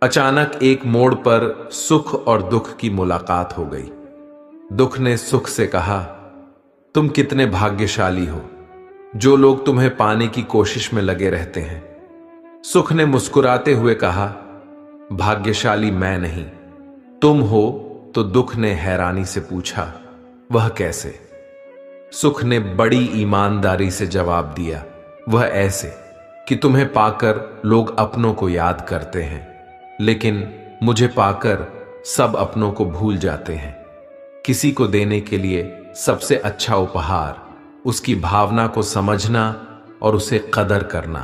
अचानक एक मोड़ पर सुख और दुख की मुलाकात हो गई। दुख ने सुख से कहा, तुम कितने भाग्यशाली हो, जो लोग तुम्हें पाने की कोशिश में लगे रहते हैं। सुख ने मुस्कुराते हुए कहा, भाग्यशाली मैं नहीं, तुम हो। तो दुख ने हैरानी से पूछा, वह कैसे? सुख ने बड़ी ईमानदारी से जवाब दिया, वह ऐसे कि तुम्हें पाकर लोग अपनों को याद करते हैं, लेकिन मुझे पाकर सब अपनों को भूल जाते हैं। किसी को देने के लिए सबसे अच्छा उपहार उसकी भावना को समझना और उसे कदर करना।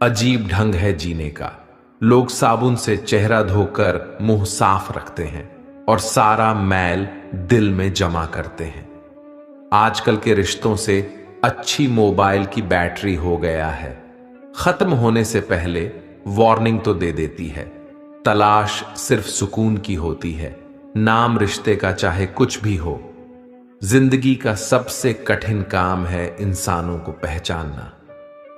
अजीब ढंग है जीने का। लोग साबुन से चेहरा धोकर मुंह साफ रखते हैं और सारा मैल दिल में जमा करते हैं। आजकल के रिश्तों से अच्छी मोबाइल की बैटरी हो गया है, खत्म होने से पहले वार्निंग तो दे देती है। तलाश सिर्फ सुकून की होती है, नाम रिश्ते का चाहे कुछ भी हो। जिंदगी का सबसे कठिन काम है इंसानों को पहचानना।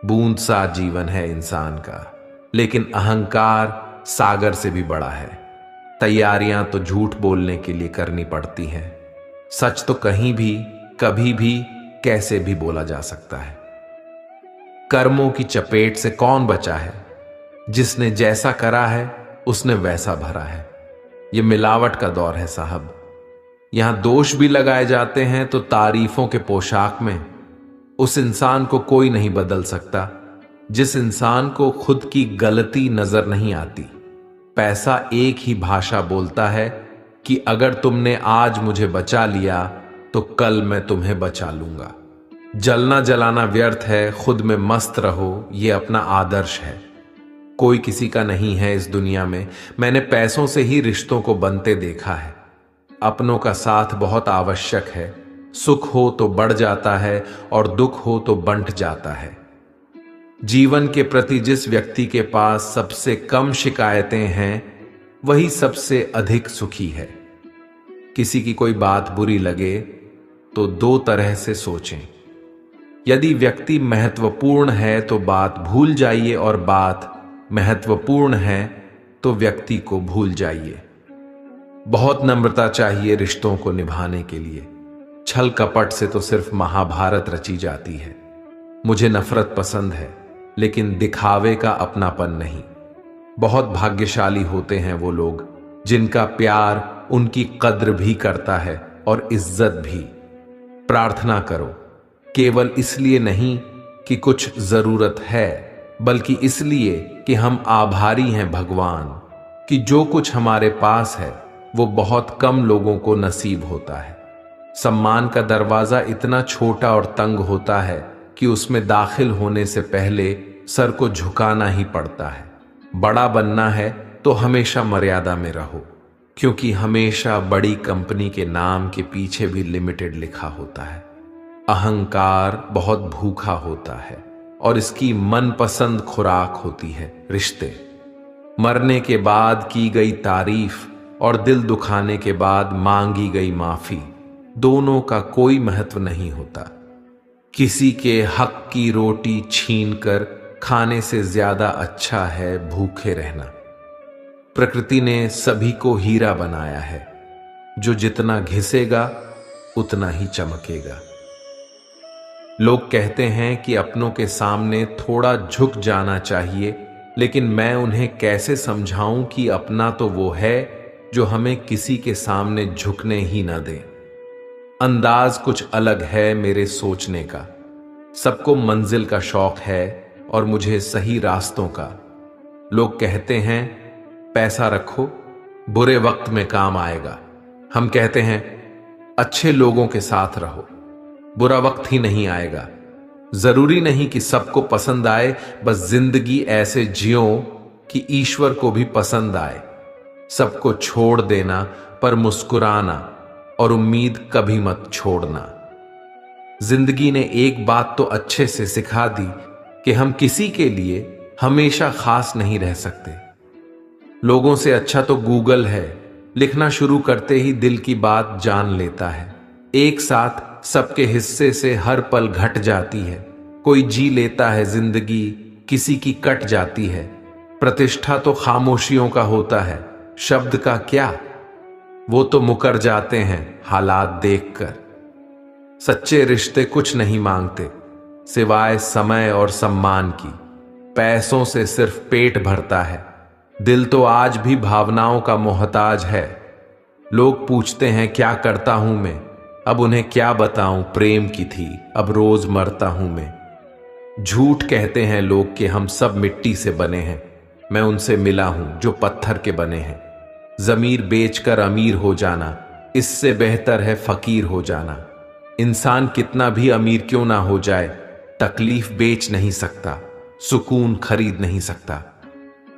बूंद सा जीवन है इंसान का, लेकिन अहंकार सागर से भी बड़ा है। तैयारियां तो झूठ बोलने के लिए करनी पड़ती हैं, सच तो कहीं भी कभी भी कैसे भी बोला जा सकता है। कर्मों की चपेट से कौन बचा है? जिसने जैसा करा है उसने वैसा भरा है। यह मिलावट का दौर है साहब। यहां दोष भी लगाए जाते हैं तो तारीफों के पोशाक में। उस इंसान को कोई नहीं बदल सकता जिस इंसान को खुद की गलती नजर नहीं आती। पैसा एक ही भाषा बोलता है कि अगर तुमने आज मुझे बचा लिया तो कल मैं तुम्हें बचा लूंगा। जलना जलाना व्यर्थ है, खुद में मस्त रहो, यह अपना आदर्श है। कोई किसी का नहीं है इस दुनिया में। मैंने पैसों से ही रिश्तों को बनते देखा है। अपनों का साथ बहुत आवश्यक है। सुख हो तो बढ़ जाता है और दुख हो तो बंट जाता है। जीवन के प्रति जिस व्यक्ति के पास सबसे कम शिकायतें हैं वही सबसे अधिक सुखी है। किसी की कोई बात बुरी लगे तो दो तरह से सोचें। यदि व्यक्ति महत्वपूर्ण है तो बात भूल जाइए, और बात महत्वपूर्ण है तो व्यक्ति को भूल जाइए। बहुत नम्रता चाहिए रिश्तों को निभाने के लिए। छल कपट से तो सिर्फ महाभारत रची जाती है। मुझे नफरत पसंद है, लेकिन दिखावे का अपनापन नहीं। बहुत भाग्यशाली होते हैं वो लोग जिनका प्यार उनकी कद्र भी करता है और इज्जत भी। प्रार्थना करो, केवल इसलिए नहीं कि कुछ जरूरत है, बल्कि इसलिए कि हम आभारी हैं भगवान कि जो कुछ हमारे पास है वो बहुत कम लोगों को नसीब होता है। सम्मान का दरवाजा इतना छोटा और तंग होता है कि उसमें दाखिल होने से पहले सर को झुकाना ही पड़ता है। बड़ा बनना है तो हमेशा मर्यादा में रहो, क्योंकि हमेशा बड़ी कंपनी के नाम के पीछे भी लिमिटेड लिखा होता है। अहंकार बहुत भूखा होता है और इसकी मनपसंद खुराक होती है रिश्ते। मरने के बाद की गई तारीफ और दिल दुखाने के बाद मांगी गई माफी, दोनों का कोई महत्व नहीं होता। किसी के हक की रोटी छीनकर खाने से ज्यादा अच्छा है भूखे रहना। प्रकृति ने सभी को हीरा बनाया है, जो जितना घिसेगा उतना ही चमकेगा। लोग कहते हैं कि अपनों के सामने थोड़ा झुक जाना चाहिए, लेकिन मैं उन्हें कैसे समझाऊं कि अपना तो वो है जो हमें किसी के सामने झुकने ही न दे। अंदाज कुछ अलग है मेरे सोचने का। सबको मंजिल का शौक है और मुझे सही रास्तों का। लोग कहते हैं पैसा रखो, बुरे वक्त में काम आएगा। हम कहते हैं अच्छे लोगों के साथ रहो, बुरा वक्त ही नहीं आएगा। जरूरी नहीं कि सबको पसंद आए, बस जिंदगी ऐसे जियो कि ईश्वर को भी पसंद आए। सबको छोड़ देना पर मुस्कुराना, और उम्मीद कभी मत छोड़ना। जिंदगी ने एक बात तो अच्छे से सिखा दी कि हम किसी के लिए हमेशा खास नहीं रह सकते। लोगों से अच्छा तो गूगल है, लिखना शुरू करते ही दिल की बात जान लेता है। एक साथ सबके हिस्से से हर पल घट जाती है। कोई जी लेता है जिंदगी, किसी की कट जाती है। प्रतिष्ठा तो खामोशियों का होता है, शब्द का क्या। वो तो मुकर जाते हैं हालात देखकर। सच्चे रिश्ते कुछ नहीं मांगते सिवाय समय और सम्मान की। पैसों से सिर्फ पेट भरता है, दिल तो आज भी भावनाओं का मोहताज है। लोग पूछते हैं क्या करता हूं मैं, अब उन्हें क्या बताऊं प्रेम की थी अब रोज मरता हूं मैं। झूठ कहते हैं लोग कि हम सब मिट्टी से बने हैं, मैं उनसे मिला हूं जो पत्थर के बने हैं। जमीर बेचकर अमीर हो जाना इससे बेहतर है फकीर हो जाना। इंसान कितना भी अमीर क्यों ना हो जाए, तकलीफ बेच नहीं सकता, सुकून खरीद नहीं सकता।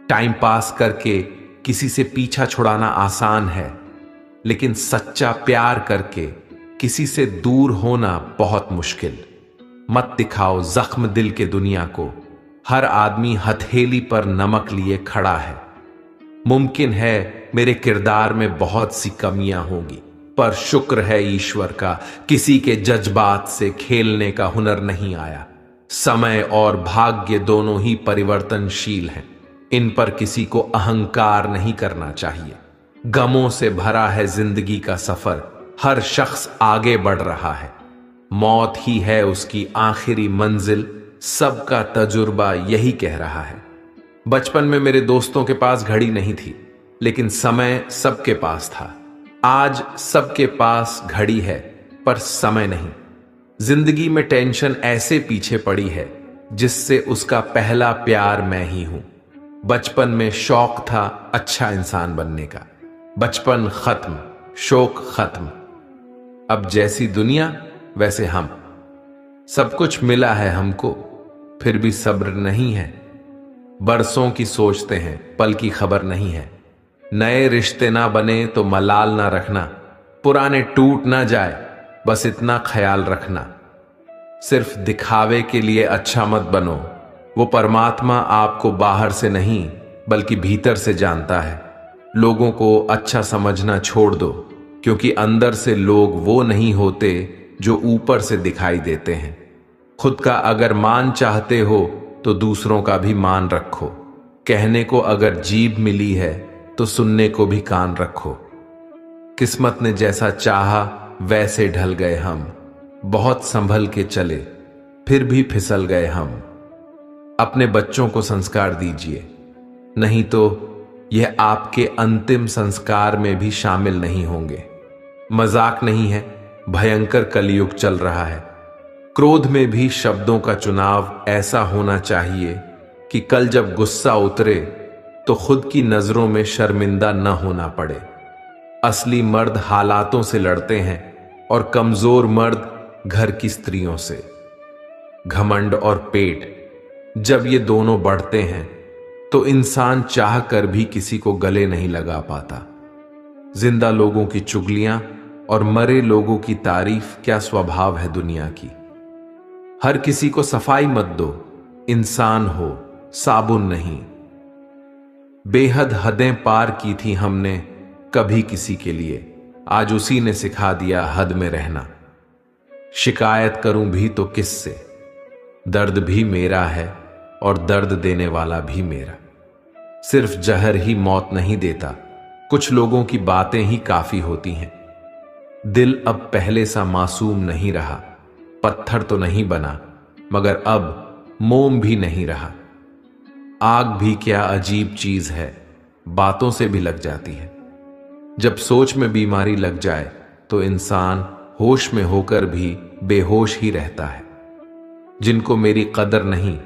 टाइम पास करके किसी से पीछा छुड़ाना आसान है, लेकिन सच्चा प्यार करके किसी से दूर होना बहुत मुश्किल। मत दिखाओ जख्म दिल के दुनिया को, हर आदमी हथेली पर नमक लिए खड़ा है। मुमकिन है मेरे किरदार में बहुत सी कमियां होंगी, पर शुक्र है ईश्वर का किसी के जज्बात से खेलने का हुनर नहीं आया। समय और भाग्य दोनों ही परिवर्तनशील हैं, इन पर किसी को अहंकार नहीं करना चाहिए। गमों से भरा है जिंदगी का सफर, हर शख्स आगे बढ़ रहा है। मौत ही है उसकी आखिरी मंजिल, सबका तजुर्बा यही कह रहा है। बचपन में मेरे दोस्तों के पास घड़ी नहीं थी, लेकिन समय सबके पास था। आज सबके पास घड़ी है पर समय नहीं। जिंदगी में टेंशन ऐसे पीछे पड़ी है जिससे उसका पहला प्यार मैं ही हूं। बचपन में शौक था अच्छा इंसान बनने का, बचपन खत्म, शौक खत्म। अब जैसी दुनिया वैसे हम। सब कुछ मिला है हमको, फिर भी सब्र नहीं है। बरसों की सोचते हैं, पल की खबर नहीं है। नए रिश्ते ना बने तो मलाल ना रखना, पुराने टूट ना जाए बस इतना ख्याल रखना। सिर्फ दिखावे के लिए अच्छा मत बनो, वो परमात्मा आपको बाहर से नहीं बल्कि भीतर से जानता है। लोगों को अच्छा समझना छोड़ दो, क्योंकि अंदर से लोग वो नहीं होते जो ऊपर से दिखाई देते हैं। खुद का अगर मान चाहते हो तो दूसरों का भी मान रखो। कहने को अगर जीभ मिली है तो सुनने को भी कान रखो। किस्मत ने जैसा चाहा वैसे ढल गए हम, बहुत संभल के चले फिर भी फिसल गए हम। अपने बच्चों को संस्कार दीजिए, नहीं तो यह आपके अंतिम संस्कार में भी शामिल नहीं होंगे। मजाक नहीं है, भयंकर कलयुग चल रहा है। क्रोध में भी शब्दों का चुनाव ऐसा होना चाहिए कि कल जब गुस्सा उतरे तो खुद की नजरों में शर्मिंदा न होना पड़े। असली मर्द हालातों से लड़ते हैं और कमजोर मर्द घर की स्त्रियों से। घमंड और पेट जब ये दोनों बढ़ते हैं तो इंसान चाह कर भी किसी को गले नहीं लगा पाता। जिंदा लोगों की चुगलियां और मरे लोगों की तारीफ क्या स्वभाव है दुनिया की। हर किसी को सफाई मत दो, इंसान हो साबुन नहीं। बेहद हदें पार की थी हमने कभी किसी के लिए, आज उसी ने सिखा दिया हद में रहना। शिकायत करूं भी तो किससे, दर्द भी मेरा है और दर्द देने वाला भी मेरा। सिर्फ जहर ही मौत नहीं देता, कुछ लोगों की बातें ही काफी होती हैं। दिल अब पहले सा मासूम नहीं रहा, पत्थर तो नहीं बना मगर अब मोम भी नहीं रहा। आग भी क्या अजीब चीज है, बातों से भी लग जाती है। जब सोच में बीमारी लग जाए तो इंसान होश में होकर भी बेहोश ही रहता है। जिनको मेरी कदर नहीं,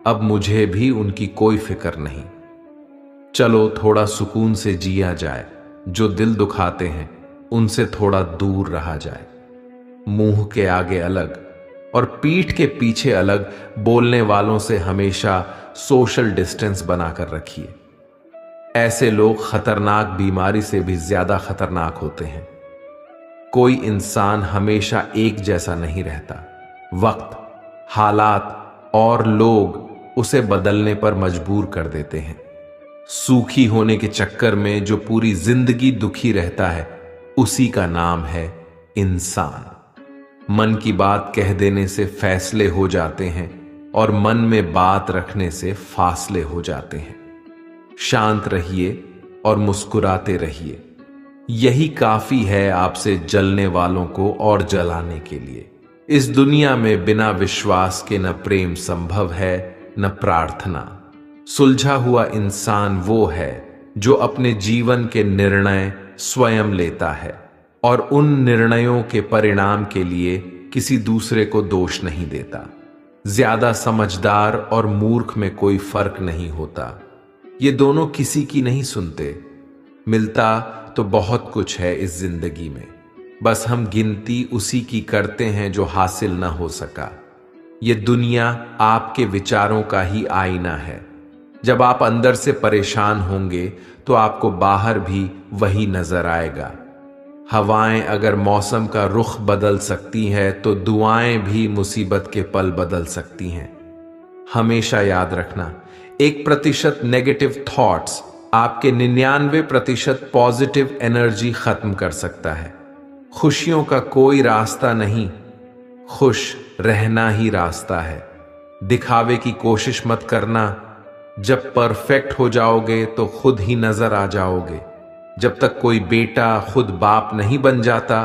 अब मुझे भी उनकी कोई फिक्र नहीं। चलो थोड़ा सुकून से जिया जाए, जो दिल दुखाते हैं उनसे थोड़ा दूर रहा जाए। मुंह के आगे अलग और पीठ के पीछे अलग बोलने वालों से हमेशा सोशल डिस्टेंस बनाकर रखिए। ऐसे लोग खतरनाक बीमारी से भी ज्यादा खतरनाक होते हैं। कोई इंसान हमेशा एक जैसा नहीं रहता। वक्त, हालात और लोग उसे बदलने पर मजबूर कर देते हैं। सूखी होने के चक्कर में जो पूरी जिंदगी दुखी रहता है उसी का नाम है इंसान। मन की बात कह देने से फैसले हो जाते हैं और मन में बात रखने से फासले हो जाते हैं। शांत रहिए और मुस्कुराते रहिए। यही काफी है आपसे जलने वालों को और जलाने के लिए। इस दुनिया में बिना विश्वास के न प्रेम संभव है न प्रार्थना। सुलझा हुआ इंसान वो है जो अपने जीवन के निर्णय स्वयं लेता है और उन निर्णयों के परिणाम के लिए किसी दूसरे को दोष नहीं देता। ज्यादा समझदार और मूर्ख में कोई फर्क नहीं होता। ये दोनों किसी की नहीं सुनते। मिलता तो बहुत कुछ है इस जिंदगी में, बस हम गिनती उसी की करते हैं जो हासिल ना हो सका। ये दुनिया आपके विचारों का ही आईना है। जब आप अंदर से परेशान होंगे तो आपको बाहर भी वही नजर आएगा। हवाएं अगर मौसम का रुख बदल सकती हैं तो दुआएं भी मुसीबत के पल बदल सकती हैं। हमेशा याद रखना, 1% नेगेटिव थॉट्स आपके 99% पॉजिटिव एनर्जी खत्म कर सकता है। खुशियों का कोई रास्ता नहीं, खुश रहना ही रास्ता है। दिखावे की कोशिश मत करना। जब परफेक्ट हो जाओगे तो खुद ही नजर आ जाओगे। जब तक कोई बेटा खुद बाप नहीं बन जाता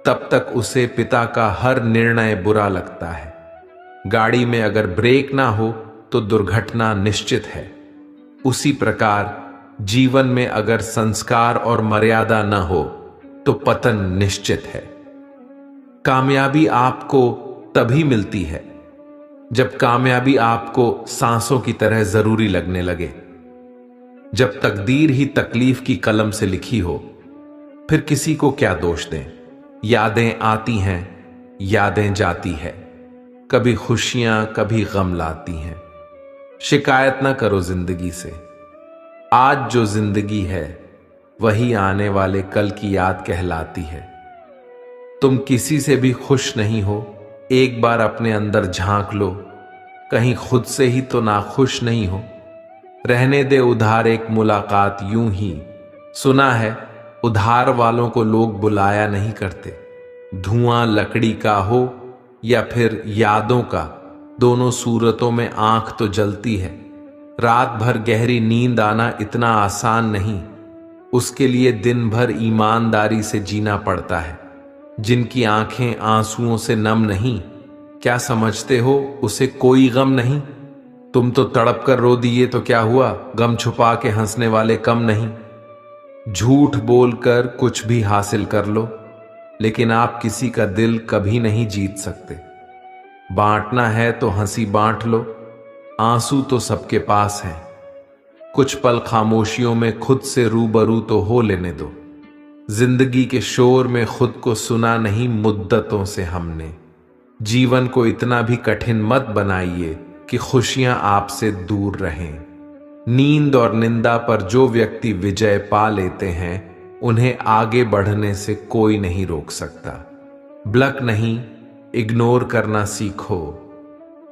तब तक उसे पिता का हर निर्णय बुरा लगता है। गाड़ी में अगर ब्रेक ना हो तो दुर्घटना निश्चित है। उसी प्रकार जीवन में अगर संस्कार और मर्यादा न हो तो पतन निश्चित है। कामयाबी आपको तभी मिलती है जब कामयाबी आपको सांसों की तरह जरूरी लगने लगे। जब तकदीर ही तकलीफ की कलम से लिखी हो, फिर किसी को क्या दोष दें। यादें आती हैं, यादें जाती है। कभी खुशियां कभी गम लाती हैं। शिकायत ना करो जिंदगी से। आज जो जिंदगी है वही आने वाले कल की याद कहलाती है। तुम किसी से भी खुश नहीं हो, एक बार अपने अंदर झांक लो, कहीं खुद से ही तो नाखुश नहीं हो। रहने दे उधार एक मुलाकात यूं ही। सुना है उधार वालों को लोग बुलाया नहीं करते। धुआं लकड़ी का हो या फिर यादों का, दोनों सूरतों में आंख तो जलती है। रात भर गहरी नींद आना इतना आसान नहीं, उसके लिए दिन भर ईमानदारी से जीना पड़ता है। जिनकी आंखें आंसुओं से नम नहीं, क्या समझते हो उसे कोई गम नहीं। तुम तो तड़प कर रो दिए तो क्या हुआ, गम छुपा के हंसने वाले कम नहीं। झूठ बोलकर कुछ भी हासिल कर लो, लेकिन आप किसी का दिल कभी नहीं जीत सकते। बांटना है तो हंसी बांट लो, आंसू तो सबके पास हैं। कुछ पल खामोशियों में खुद से रूबरू तो हो लेने दो। जिंदगी के शोर में खुद को सुना नहीं मुद्दतों से हमने। जीवन को इतना भी कठिन मत बनाइए कि खुशियां आपसे दूर रहें। नींद और निंदा पर जो व्यक्ति विजय पा लेते हैं उन्हें आगे बढ़ने से कोई नहीं रोक सकता। ब्लक नहीं, इग्नोर करना सीखो,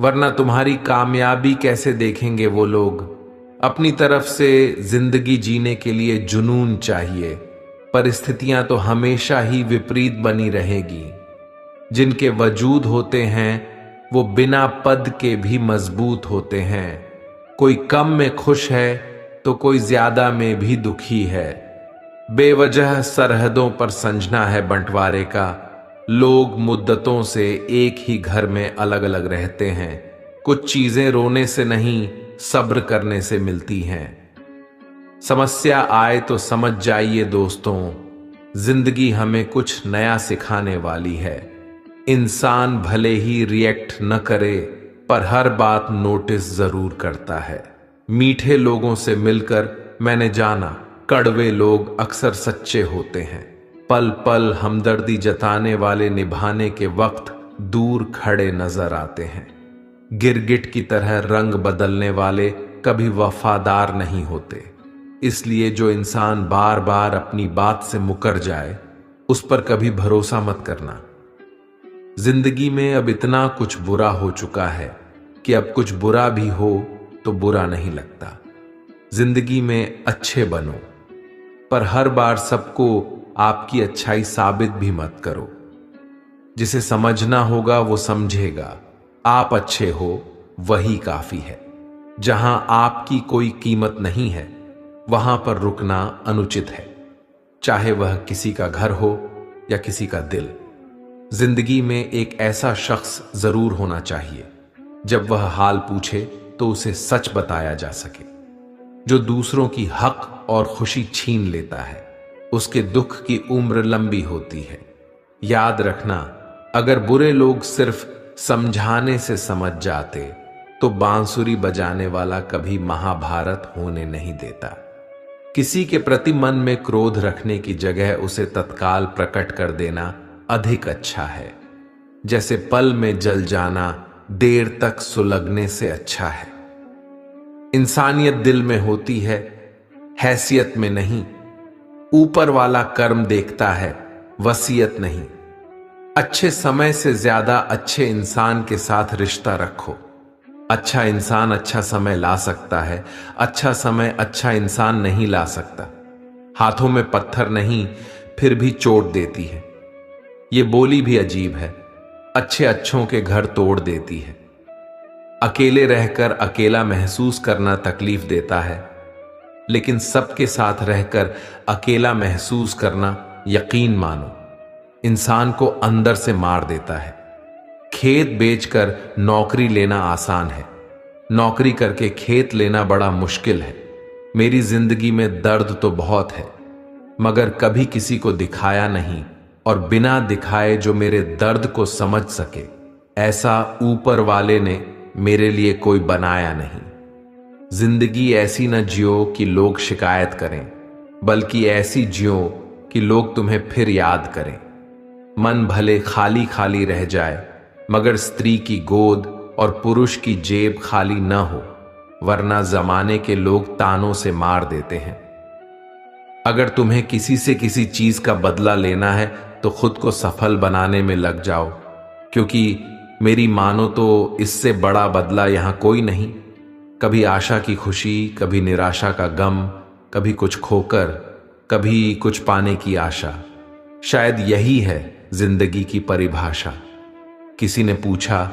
वरना तुम्हारी कामयाबी कैसे देखेंगे वो लोग। अपनी तरफ से जिंदगी जीने के लिए जुनून चाहिए। परिस्थितियां तो हमेशा ही विपरीत बनी रहेगी। जिनके वजूद होते हैं वो बिना पद के भी मजबूत होते हैं। कोई कम में खुश है तो कोई ज्यादा में भी दुखी है। बेवजह सरहदों पर संजना है बंटवारे का। लोग मुद्दतों से एक ही घर में अलग अलग रहते हैं। कुछ चीजें रोने से नहीं, सब्र करने से मिलती हैं। समस्या आए तो समझ जाइए दोस्तों, जिंदगी हमें कुछ नया सिखाने वाली है। इंसान भले ही रिएक्ट न करे पर हर बात नोटिस जरूर करता है। मीठे लोगों से मिलकर मैंने जाना कड़वे लोग अक्सर सच्चे होते हैं। पल पल हमदर्दी जताने वाले निभाने के वक्त दूर खड़े नजर आते हैं। गिरगिट की तरह रंग बदलने वाले कभी वफादार नहीं होते। इसलिए जो इंसान बार बार अपनी बात से मुकर जाए उस पर कभी भरोसा मत करना। जिंदगी में अब इतना कुछ बुरा हो चुका है कि अब कुछ बुरा भी हो तो बुरा नहीं लगता। जिंदगी में अच्छे बनो, पर हर बार सबको आपकी अच्छाई साबित भी मत करो। जिसे समझना होगा वो समझेगा। आप अच्छे हो वही काफी है। जहां आपकी कोई कीमत नहीं है वहां पर रुकना अनुचित है, चाहे वह किसी का घर हो या किसी का दिल। जिंदगी में एक ऐसा शख्स जरूर होना चाहिए, जब वह हाल पूछे तो उसे सच बताया जा सके। जो दूसरों की हक और खुशी छीन लेता है, उसके दुख की उम्र लंबी होती है। याद रखना, अगर बुरे लोग सिर्फ समझाने से समझ जाते तो बांसुरी बजाने वाला कभी महाभारत होने नहीं देता। किसी के प्रति मन में क्रोध रखने की जगह उसे तत्काल प्रकट कर देना अधिक अच्छा है। जैसे पल में जल जाना देर तक सुलगने से अच्छा है। इंसानियत दिल में होती है, हैसियत में नहीं। ऊपर वाला कर्म देखता है, वसीयत नहीं। अच्छे समय से ज्यादा अच्छे इंसान के साथ रिश्ता रखो। अच्छा इंसान अच्छा समय ला सकता है, अच्छा समय अच्छा इंसान नहीं ला सकता। हाथों में पत्थर नहीं, फिर भी चोट देती है। ये बोली भी अजीब है, अच्छे अच्छों के घर तोड़ देती है। अकेले रहकर अकेला महसूस करना तकलीफ देता है, लेकिन सबके साथ रहकर अकेला महसूस करना, यकीन मानो, इंसान को अंदर से मार देता है। खेत बेचकर नौकरी लेना आसान है, नौकरी करके खेत लेना बड़ा मुश्किल है। मेरी जिंदगी में दर्द तो बहुत है, मगर कभी किसी को दिखाया नहीं, और बिना दिखाए जो मेरे दर्द को समझ सके, ऐसा ऊपर वाले ने मेरे लिए कोई बनाया नहीं। जिंदगी ऐसी न जियो कि लोग शिकायत करें, बल्कि ऐसी जियो कि लोग तुम्हें फिर याद करें। मन भले खाली खाली रह जाए, मगर स्त्री की गोद और पुरुष की जेब खाली न हो, वरना जमाने के लोग तानों से मार देते हैं। अगर तुम्हें किसी से किसी चीज का बदला लेना है तो खुद को सफल बनाने में लग जाओ, क्योंकि मेरी मानो तो इससे बड़ा बदला यहां कोई नहीं। कभी आशा की खुशी, कभी निराशा का गम, कभी कुछ खोकर, कभी कुछ पाने की आशा। शायद यही है जिंदगी की परिभाषा। किसी ने पूछा,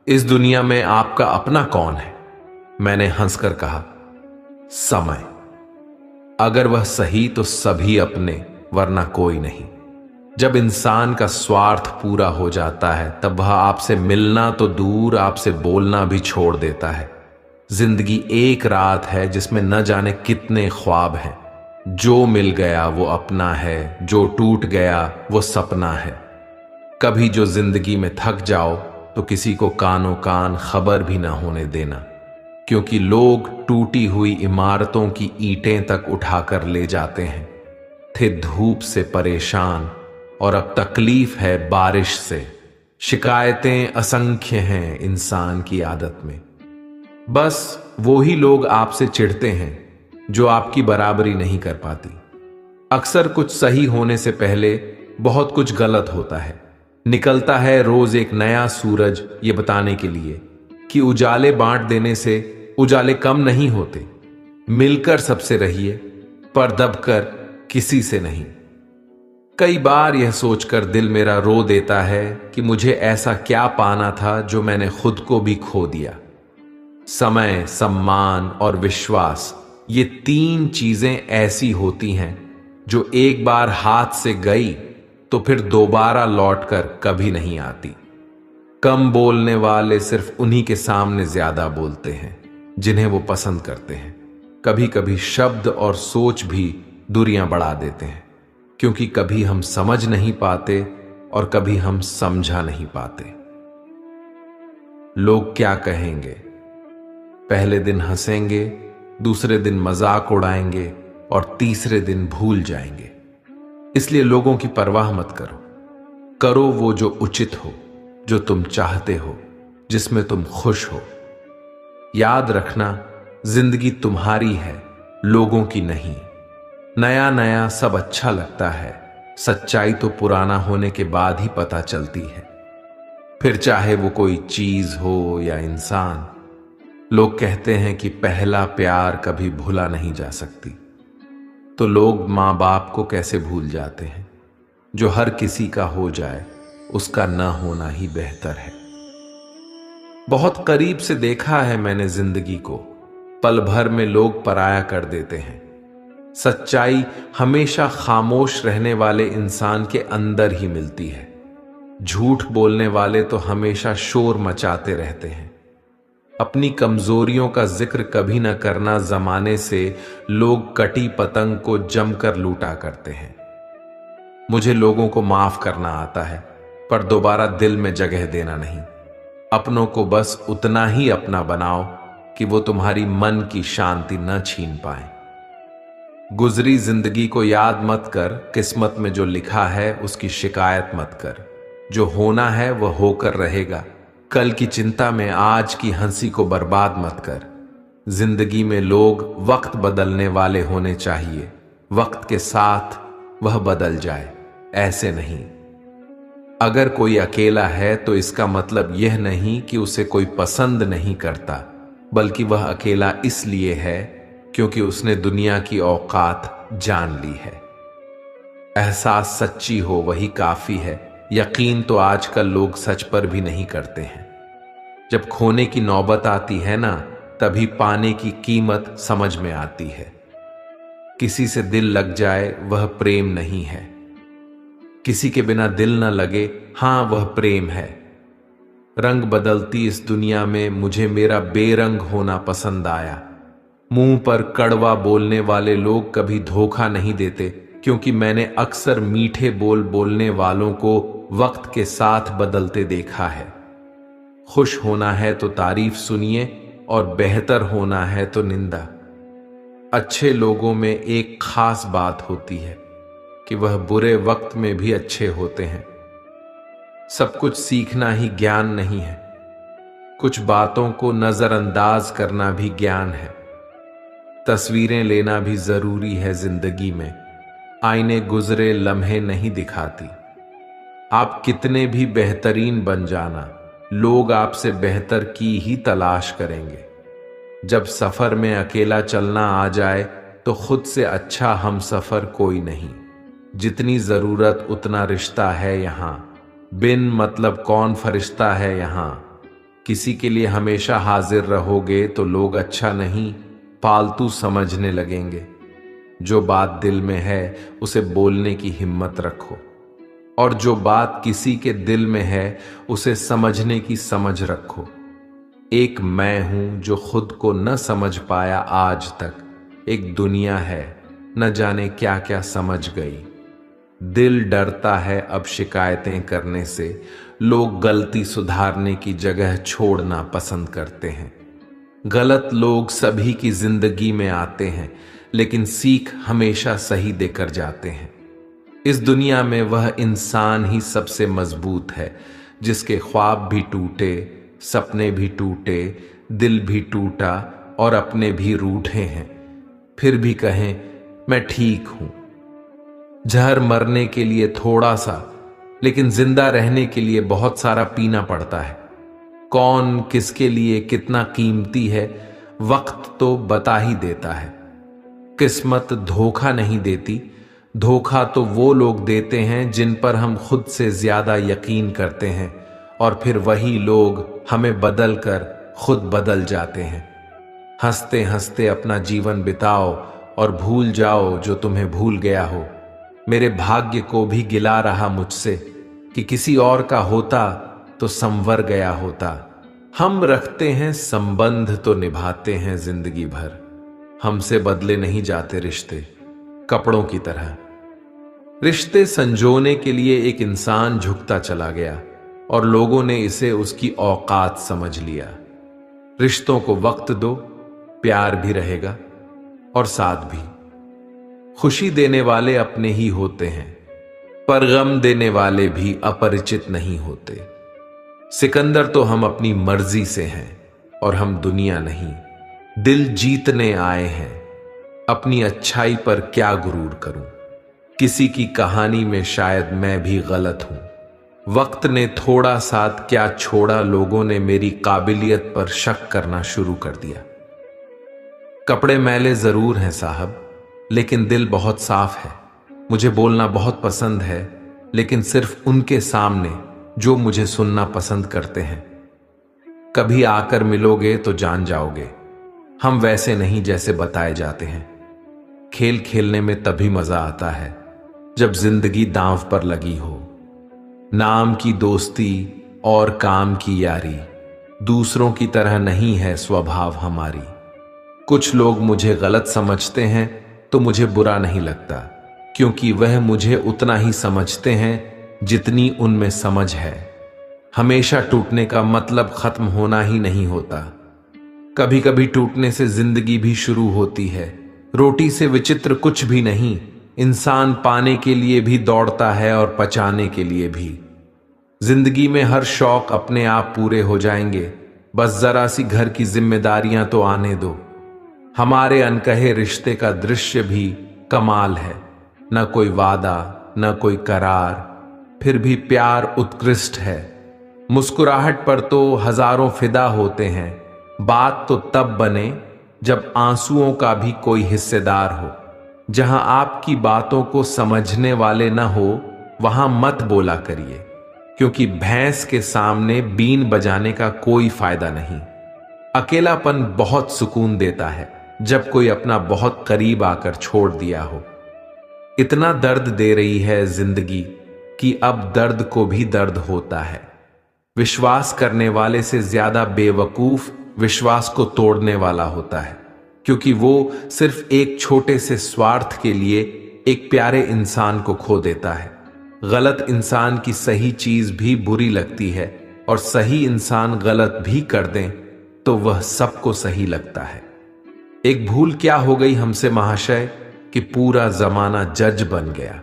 इस दुनिया में आपका अपना कौन है? मैंने हंसकर कहा, समय। अगर वह सही तो सभी अपने, वरना कोई नहीं। जब इंसान का स्वार्थ पूरा हो जाता है, तब वह आपसे मिलना तो दूर, आपसे बोलना भी छोड़ देता है। जिंदगी एक रात है जिसमें न जाने कितने ख्वाब हैं। जो मिल गया वो अपना है, जो टूट गया वो सपना है। कभी जो जिंदगी में थक जाओ तो किसी को कानो कान खबर भी ना होने देना, क्योंकि लोग टूटी हुई इमारतों की ईंटें तक उठाकर ले जाते हैं। थे धूप से परेशान और अब तकलीफ है बारिश से। शिकायतें असंख्य हैं इंसान की आदत में। बस वो ही लोग आपसे चिढ़ते हैं जो आपकी बराबरी नहीं कर पाती। अक्सर कुछ सही होने से पहले बहुत कुछ गलत होता है। निकलता है रोज एक नया सूरज ये बताने के लिए कि उजाले बांट देने से उजाले कम नहीं होते। मिलकर सबसे रहिए, पर दबकर किसी से नहीं। कई बार यह सोचकर दिल मेरा रो देता है कि मुझे ऐसा क्या पाना था जो मैंने खुद को भी खो दिया। समय, सम्मान और विश्वास, ये तीन चीजें ऐसी होती हैं जो एक बार हाथ से गई तो फिर दोबारा लौटकर कभी नहीं आती। कम बोलने वाले सिर्फ उन्हीं के सामने ज्यादा बोलते हैं जिन्हें वो पसंद करते हैं। कभी कभी शब्द और सोच भी दूरियां बढ़ा देते हैं, क्योंकि कभी हम समझ नहीं पाते और कभी हम समझा नहीं पाते। लोग क्या कहेंगे? पहले दिन हंसेंगे, दूसरे दिन मजाक उड़ाएंगे और तीसरे दिन भूल जाएंगे। इसलिए लोगों की परवाह मत करो। करो वो जो उचित हो, जो तुम चाहते हो, जिसमें तुम खुश हो। याद रखना, जिंदगी तुम्हारी है, लोगों की नहीं। नया नया सब अच्छा लगता है, सच्चाई तो पुराना होने के बाद ही पता चलती है। फिर चाहे वो कोई चीज हो या इंसान। लोग कहते हैं कि पहला प्यार कभी भूला नहीं जा सकती, तो लोग माँ बाप को कैसे भूल जाते हैं? जो हर किसी का हो जाए, उसका न होना ही बेहतर है। बहुत करीब से देखा है मैंने जिंदगी को। पल भर में लोग पराया कर देते हैं। सच्चाई हमेशा खामोश रहने वाले इंसान के अंदर ही मिलती है। झूठ बोलने वाले तो हमेशा शोर मचाते रहते हैं। अपनी कमजोरियों का जिक्र कभी न करना जमाने से लोग कटी पतंग को जमकर लूटा करते हैं। मुझे लोगों को माफ करना आता है, पर दोबारा दिल में जगह देना नहीं। अपनों को बस उतना ही अपना बनाओ कि वो तुम्हारी मन की शांति न छीन पाए। गुजरी जिंदगी को याद मत कर, किस्मत में जो लिखा है उसकी शिकायत मत कर। जो होना है वह होकर रहेगा। कल की चिंता में आज की हंसी को बर्बाद मत कर। जिंदगी में लोग वक्त बदलने वाले होने चाहिए, वक्त के साथ वह बदल जाए, ऐसे नहीं। अगर कोई अकेला है तो इसका मतलब यह नहीं कि उसे कोई पसंद नहीं करता, बल्कि वह अकेला इसलिए है क्योंकि उसने दुनिया की औकात जान ली है। एहसास सच्ची हो वही काफी है। यकीन तो आजकल लोग सच पर भी नहीं करते हैं। जब खोने की नौबत आती है ना, तभी पाने की कीमत समझ में आती है। किसी से दिल लग जाए वह प्रेम नहीं है। किसी के बिना दिल न लगे, हां वह प्रेम है। रंग बदलती इस दुनिया में मुझे मेरा बेरंग होना पसंद आया। मुंह पर कड़वा बोलने वाले लोग कभी धोखा नहीं देते, क्योंकि मैंने अक्सर मीठे बोल बोलने वालों को वक्त के साथ बदलते देखा है। खुश होना है तो तारीफ सुनिए और बेहतर होना है तो निंदा। अच्छे लोगों में एक खास बात होती है कि वह बुरे वक्त में भी अच्छे होते हैं। सब कुछ सीखना ही ज्ञान नहीं है। कुछ बातों को नजरअंदाज करना भी ज्ञान है। तस्वीरें लेना भी जरूरी है जिंदगी में। आईने गुजरे लम्हे नहीं दिखाती। आप कितने भी बेहतरीन बन जाना, लोग आपसे बेहतर की ही तलाश करेंगे। जब सफर में अकेला चलना आ जाए तो खुद से अच्छा हम सफर कोई नहीं। जितनी जरूरत उतना रिश्ता है यहां। बिन मतलब कौन फरिश्ता है यहां। किसी के लिए हमेशा हाजिर रहोगे तो लोग अच्छा नहीं, पालतू समझने लगेंगे। जो बात दिल में है उसे बोलने की हिम्मत रखो, और जो बात किसी के दिल में है उसे समझने की समझ रखो। एक मैं हूं जो खुद को न समझ पाया आज तक। एक दुनिया है न जाने क्या क्या समझ गई। दिल डरता है अब शिकायतें करने से। लोग गलती सुधारने की जगह छोड़ना पसंद करते हैं। गलत लोग सभी की जिंदगी में आते हैं, लेकिन सीख हमेशा सही देकर जाते हैं। इस दुनिया में वह इंसान ही सबसे मजबूत है जिसके ख्वाब भी टूटे, सपने भी टूटे, दिल भी टूटा और अपने भी रूठे हैं, फिर भी कहें मैं ठीक हूं। जहर मरने के लिए थोड़ा सा, लेकिन जिंदा रहने के लिए बहुत सारा पीना पड़ता है। कौन किसके लिए कितना कीमती है वक्त तो बता ही देता है। किस्मत धोखा नहीं देती। धोखा तो वो लोग देते हैं जिन पर हम खुद से ज्यादा यकीन करते हैं, और फिर वही लोग हमें बदल कर खुद बदल जाते हैं। हंसते हंसते अपना जीवन बिताओ और भूल जाओ जो तुम्हें भूल गया हो। मेरे भाग्य को भी गिला रहा मुझसे कि किसी और का होता तो संवर गया होता। हम रखते हैं संबंध तो निभाते हैं जिंदगी भर। हमसे बदले नहीं जाते रिश्ते कपड़ों की तरह। रिश्ते संजोने के लिए एक इंसान झुकता चला गया और लोगों ने इसे उसकी औकात समझ लिया। रिश्तों को वक्त दो, प्यार भी रहेगा और साथ भी। खुशी देने वाले अपने ही होते हैं, पर गम देने वाले भी अपरिचित नहीं होते। सिकंदर तो हम अपनी मर्जी से हैं और हम दुनिया नहीं। दिल जीतने आए हैं, अपनी अच्छाई पर क्या गुरूर करूं। किसी की कहानी में शायद मैं भी गलत हूं। वक्त ने थोड़ा साथ क्या छोड़ा, लोगों ने मेरी काबिलियत पर शक करना शुरू कर दिया। कपड़े मैले जरूर हैं साहब, लेकिन दिल बहुत साफ है। मुझे बोलना बहुत पसंद है, लेकिन सिर्फ उनके सामने जो मुझे सुनना पसंद करते हैं। कभी आकर मिलोगे तो जान जाओगे, हम वैसे नहीं जैसे बताए जाते हैं। खेल खेलने में तभी मजा आता है जब जिंदगी दांव पर लगी हो। नाम की दोस्ती और काम की यारी दूसरों की तरह नहीं है स्वभाव हमारी। कुछ लोग मुझे गलत समझते हैं तो मुझे बुरा नहीं लगता, क्योंकि वह मुझे उतना ही समझते हैं जितनी उनमें समझ है। हमेशा टूटने का मतलब खत्म होना ही नहीं होता। कभी कभी टूटने से जिंदगी भी शुरू होती है। रोटी से विचित्र कुछ भी नहीं, इंसान पाने के लिए भी दौड़ता है और पचाने के लिए भी। जिंदगी में हर शौक अपने आप पूरे हो जाएंगे, बस जरा सी घर की जिम्मेदारियां तो आने दो। हमारे अनकहे रिश्ते का दृश्य भी कमाल है, न कोई वादा न कोई करार, फिर भी प्यार उत्कृष्ट है। मुस्कुराहट पर तो हजारों फिदा होते हैं, बात तो तब बने जब आंसुओं का भी कोई हिस्सेदार हो। जहां आपकी बातों को समझने वाले न हो वहां मत बोला करिए, क्योंकि भैंस के सामने बीन बजाने का कोई फायदा नहीं। अकेलापन बहुत सुकून देता है जब कोई अपना बहुत करीब आकर छोड़ दिया हो। इतना दर्द दे रही है जिंदगी कि अब दर्द को भी दर्द होता है। विश्वास करने वाले से ज्यादा बेवकूफ विश्वास को तोड़ने वाला होता है, क्योंकि वो सिर्फ एक छोटे से स्वार्थ के लिए एक प्यारे इंसान को खो देता है। गलत इंसान की सही चीज भी बुरी लगती है, और सही इंसान गलत भी कर दें तो वह सबको सही लगता है। एक भूल क्या हो गई हमसे महाशय कि पूरा जमाना जज बन गया।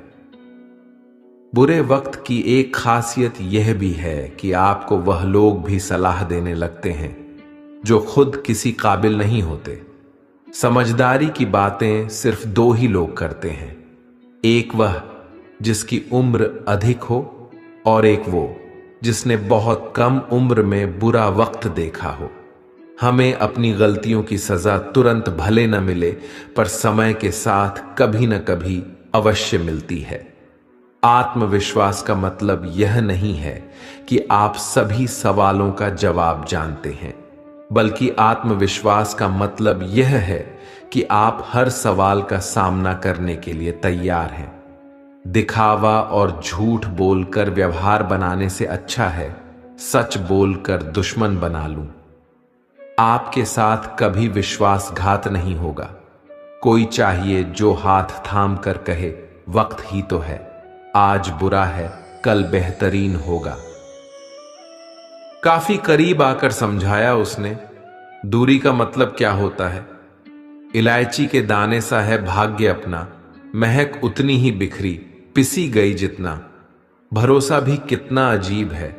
बुरे वक्त की एक खासियत यह भी है कि आपको वह लोग भी सलाह देने लगते हैं जो खुद किसी काबिल नहीं होते। समझदारी की बातें सिर्फ दो ही लोग करते हैं, एक वह जिसकी उम्र अधिक हो और एक वो जिसने बहुत कम उम्र में बुरा वक्त देखा हो। हमें अपनी गलतियों की सजा तुरंत भले न मिले, पर समय के साथ कभी न कभी अवश्य मिलती है। आत्मविश्वास का मतलब यह नहीं है कि आप सभी सवालों का जवाब जानते हैं, बल्कि आत्मविश्वास का मतलब यह है कि आप हर सवाल का सामना करने के लिए तैयार हैं। दिखावा और झूठ बोलकर व्यवहार बनाने से अच्छा है सच बोलकर दुश्मन बना लूं। आपके साथ कभी विश्वासघात नहीं होगा। कोई चाहिए जो हाथ थाम कर कहे वक्त ही तो है, आज बुरा है कल बेहतरीन होगा। काफी करीब आकर समझाया उसने, दूरी का मतलब क्या होता है। इलायची के दाने सा है भाग्य अपना, महक उतनी ही बिखरी पिसी गई जितना। भरोसा भी कितना अजीब है,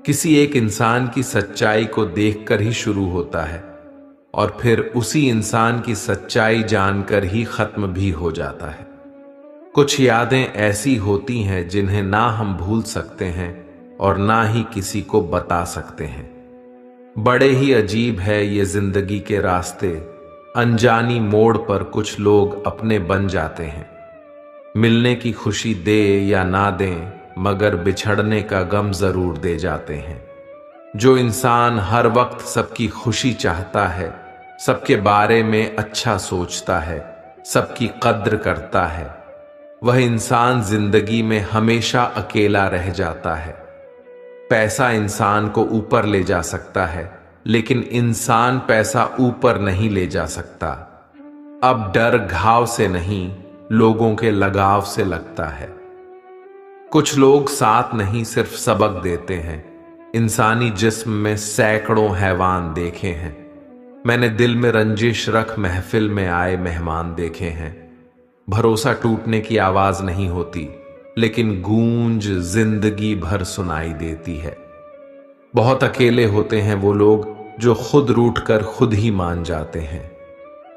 किसी एक इंसान की सच्चाई को देखकर ही शुरू होता है और फिर उसी इंसान की सच्चाई जानकर ही खत्म भी हो जाता है। कुछ यादें ऐसी होती हैं जिन्हें ना हम भूल सकते हैं और ना ही किसी को बता सकते हैं। बड़े ही अजीब है ये जिंदगी के रास्ते, अनजानी मोड़ पर कुछ लोग अपने बन जाते हैं। मिलने की खुशी दे या ना दें, मगर बिछड़ने का गम जरूर दे जाते हैं। जो इंसान हर वक्त सबकी खुशी चाहता है, सबके बारे में अच्छा सोचता है, सबकी कद्र करता है, वह इंसान जिंदगी में हमेशा अकेला रह जाता है। पैसा इंसान को ऊपर ले जा सकता है, लेकिन इंसान पैसा ऊपर नहीं ले जा सकता। अब डर घाव से नहीं, लोगों के लगाव से लगता है। कुछ लोग साथ नहीं सिर्फ सबक देते हैं। इंसानी जिस्म में सैकड़ों हैवान देखे हैं। मैंने दिल में रंजिश रख महफिल में आए मेहमान देखे हैं। भरोसा टूटने की आवाज नहीं होती, लेकिन गूंज जिंदगी भर सुनाई देती है। बहुत अकेले होते हैं वो लोग जो खुद रूठ कर खुद ही मान जाते हैं।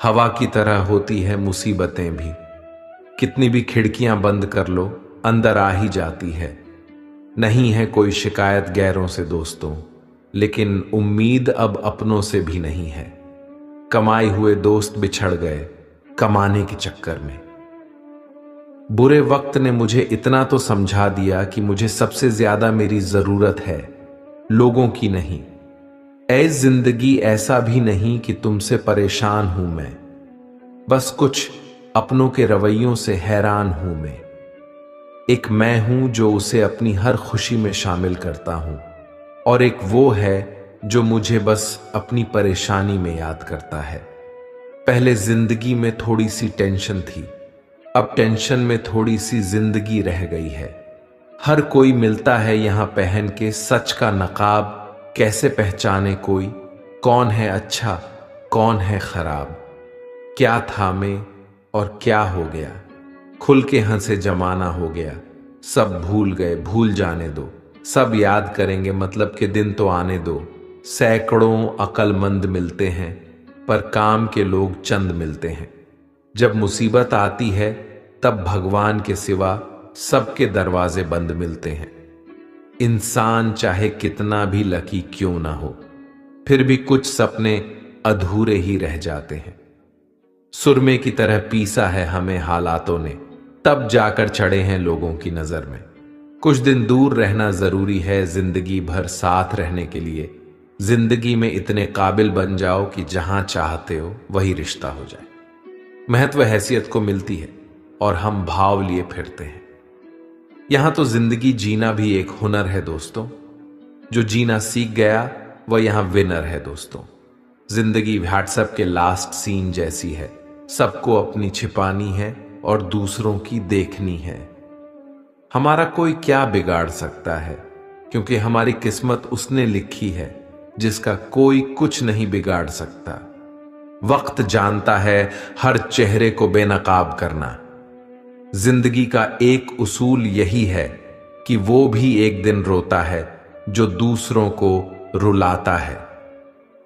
हवा की तरह होती है मुसीबतें भी, कितनी भी खिड़कियां बंद कर लो अंदर आ ही जाती है। नहीं है कोई शिकायत गैरों से दोस्तों, लेकिन उम्मीद अब अपनों से भी नहीं है। कमाए हुए दोस्त बिछड़ गए कमाने के चक्कर में। बुरे वक्त ने मुझे इतना तो समझा दिया कि मुझे सबसे ज्यादा मेरी जरूरत है लोगों की नहीं। ऐ जिंदगी ऐसा भी नहीं कि तुमसे परेशान हूं मैं, बस कुछ अपनों के रवैयों से हैरान हूं मैं। एक मैं हूं जो उसे अपनी हर खुशी में शामिल करता हूं, और एक वो है जो मुझे बस अपनी परेशानी में याद करता है। पहले जिंदगी में थोड़ी सी टेंशन थी, अब टेंशन में थोड़ी सी जिंदगी रह गई है। हर कोई मिलता है यहां पहन के सच का नकाब, कैसे पहचाने कोई कौन है अच्छा कौन है खराब। क्या था मैं और क्या हो गया, खुल के हंसे जमाना हो गया। सब भूल गए भूल जाने दो, सब याद करेंगे मतलब के दिन तो आने दो। सैकड़ों अक्लमंद मिलते हैं पर काम के लोग चंद मिलते हैं। जब मुसीबत आती है तब भगवान के सिवा सबके दरवाजे बंद मिलते हैं। इंसान चाहे कितना भी लकी क्यों ना हो, फिर भी कुछ सपने अधूरे ही रह जाते हैं। सुरमे की तरह पीसा है हमें हालातों ने, तब जाकर चढ़े हैं लोगों की नजर में। कुछ दिन दूर रहना जरूरी है जिंदगी भर साथ रहने के लिए। जिंदगी में इतने काबिल बन जाओ कि जहां चाहते हो वही रिश्ता हो जाए। महत्व हैसियत को मिलती है और हम भाव लिए फिरते हैं। यहां तो जिंदगी जीना भी एक हुनर है दोस्तों, जो जीना सीख गया वह यहां विनर है दोस्तों। जिंदगी व्हाट्सएप के लास्ट सीन जैसी है, सबको अपनी छिपानी है और दूसरों की देखनी है। हमारा कोई क्या बिगाड़ सकता है, क्योंकि हमारी किस्मत उसने लिखी है जिसका कोई कुछ नहीं बिगाड़ सकता। वक्त जानता है हर चेहरे को बेनकाब करना। जिंदगी का एक उसूल यही है कि वो भी एक दिन रोता है जो दूसरों को रुलाता है।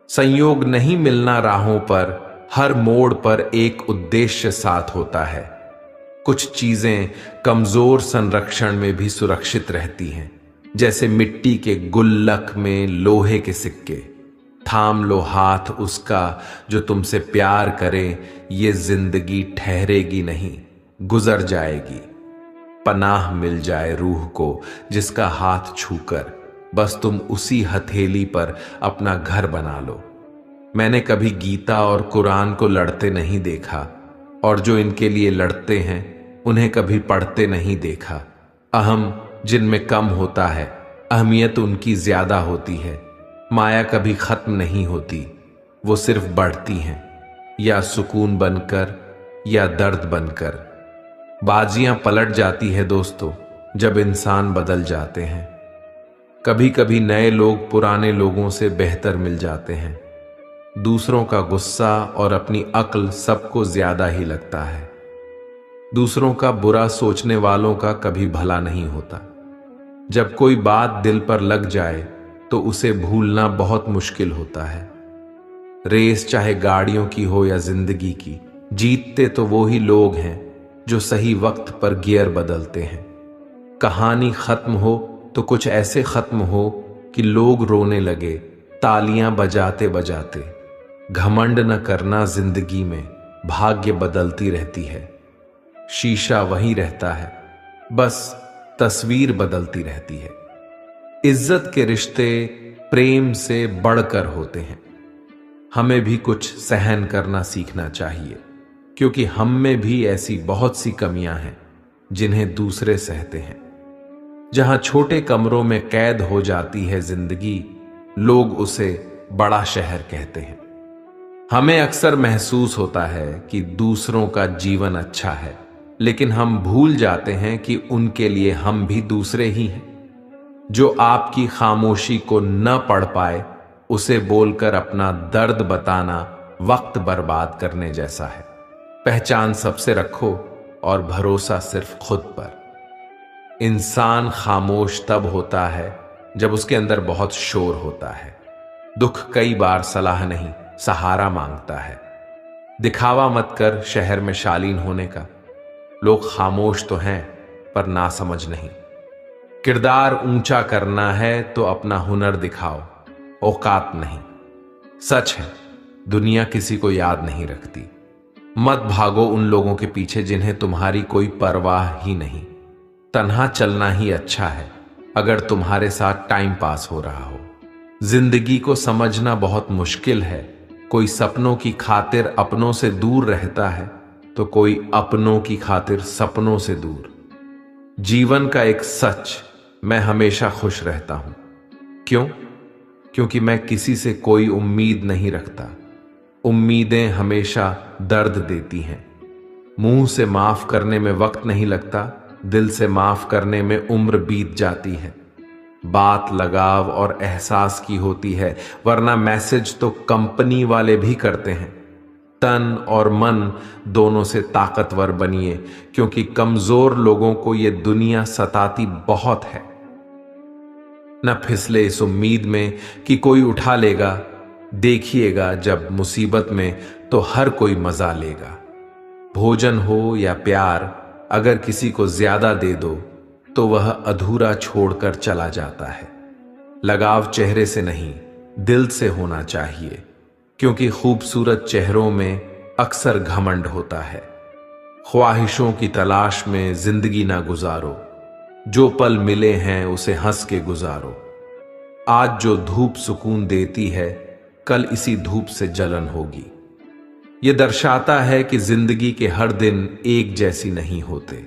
संयोग नहीं मिलना राहों पर, हर मोड़ पर एक उद्देश्य साथ होता है। कुछ चीजें कमजोर संरक्षण में भी सुरक्षित रहती हैं, जैसे मिट्टी के गुल्लक में लोहे के सिक्के। थाम लो हाथ उसका जो तुमसे प्यार करे, ये जिंदगी ठहरेगी नहीं गुजर जाएगी। पनाह मिल जाए रूह को जिसका हाथ छूकर, बस तुम उसी हथेली पर अपना घर बना लो। मैंने कभी गीता और कुरान को लड़ते नहीं देखा, और जो इनके लिए लड़ते हैं उन्हें कभी पढ़ते नहीं देखा। अहम जिनमें कम होता है, अहमियत उनकी ज्यादा होती है। माया कभी खत्म नहीं होती, वो सिर्फ बढ़ती हैं, या सुकून बनकर या दर्द बनकर। बाजियां पलट जाती है दोस्तों जब इंसान बदल जाते हैं। कभी कभी नए लोग पुराने लोगों से बेहतर मिल जाते हैं। दूसरों का गुस्सा और अपनी अक्ल सबको ज्यादा ही लगता है। दूसरों का बुरा सोचने वालों का कभी भला नहीं होता। जब कोई बात दिल पर लग जाए तो उसे भूलना बहुत मुश्किल होता है। रेस चाहे गाड़ियों की हो या जिंदगी की, जीतते तो वो ही लोग हैं जो सही वक्त पर गियर बदलते हैं। कहानी खत्म हो तो कुछ ऐसे खत्म हो कि लोग रोने लगे तालियां बजाते बजाते। घमंड न करना जिंदगी में, भाग्य बदलती रहती है। शीशा वहीं रहता है, बस तस्वीर बदलती रहती है। इज्जत के रिश्ते प्रेम से बढ़कर होते हैं। हमें भी कुछ सहन करना सीखना चाहिए, क्योंकि हम में भी ऐसी बहुत सी कमियां हैं जिन्हें दूसरे सहते हैं। जहां छोटे कमरों में कैद हो जाती है जिंदगी, लोग उसे बड़ा शहर कहते हैं। हमें अक्सर महसूस होता है कि दूसरों का जीवन अच्छा है, लेकिन हम भूल जाते हैं कि उनके लिए हम भी दूसरे ही हैं। जो आपकी खामोशी को न पढ़ पाए, उसे बोलकर अपना दर्द बताना वक्त बर्बाद करने जैसा है। पहचान सबसे रखो और भरोसा सिर्फ खुद पर। इंसान खामोश तब होता है जब उसके अंदर बहुत शोर होता है। दुख कई बार सलाह नहीं, सहारा मांगता है। दिखावा मत कर शहर में शालीन होने का। लोग खामोश तो हैं पर ना समझ नहीं। किरदार ऊंचा करना है तो अपना हुनर दिखाओ, औकात नहीं। सच है, दुनिया किसी को याद नहीं रखती। मत भागो उन लोगों के पीछे जिन्हें तुम्हारी कोई परवाह ही नहीं। तन्हा चलना ही अच्छा है अगर तुम्हारे साथ टाइम पास हो रहा हो। जिंदगी को समझना बहुत मुश्किल है। कोई सपनों की खातिर अपनों से दूर रहता है, तो कोई अपनों की खातिर सपनों से दूर। जीवन का एक सच, मैं हमेशा खुश रहता हूं। क्यों? क्योंकि मैं किसी से कोई उम्मीद नहीं रखता। उम्मीदें हमेशा दर्द देती हैं। मुंह से माफ करने में वक्त नहीं लगता, दिल से माफ करने में उम्र बीत जाती है। बात लगाव और एहसास की होती है, वरना मैसेज तो कंपनी वाले भी करते हैं। तन और मन दोनों से ताकतवर बनिए, क्योंकि कमजोर लोगों को यह दुनिया सताती बहुत है। न फिसले इस उम्मीद में कि कोई उठा लेगा। देखिएगा जब मुसीबत में तो हर कोई मजा लेगा। भोजन हो या प्यार, अगर किसी को ज्यादा दे दो तो वह अधूरा छोड़कर चला जाता है। लगाव चेहरे से नहीं, दिल से होना चाहिए, क्योंकि खूबसूरत चेहरों में अक्सर घमंड होता है। ख्वाहिशों की तलाश में जिंदगी ना गुजारो, जो पल मिले हैं उसे हंस के गुजारो। आज जो धूप सुकून देती है, कल इसी धूप से जलन होगी। यह दर्शाता है कि जिंदगी के हर दिन एक जैसी नहीं होते।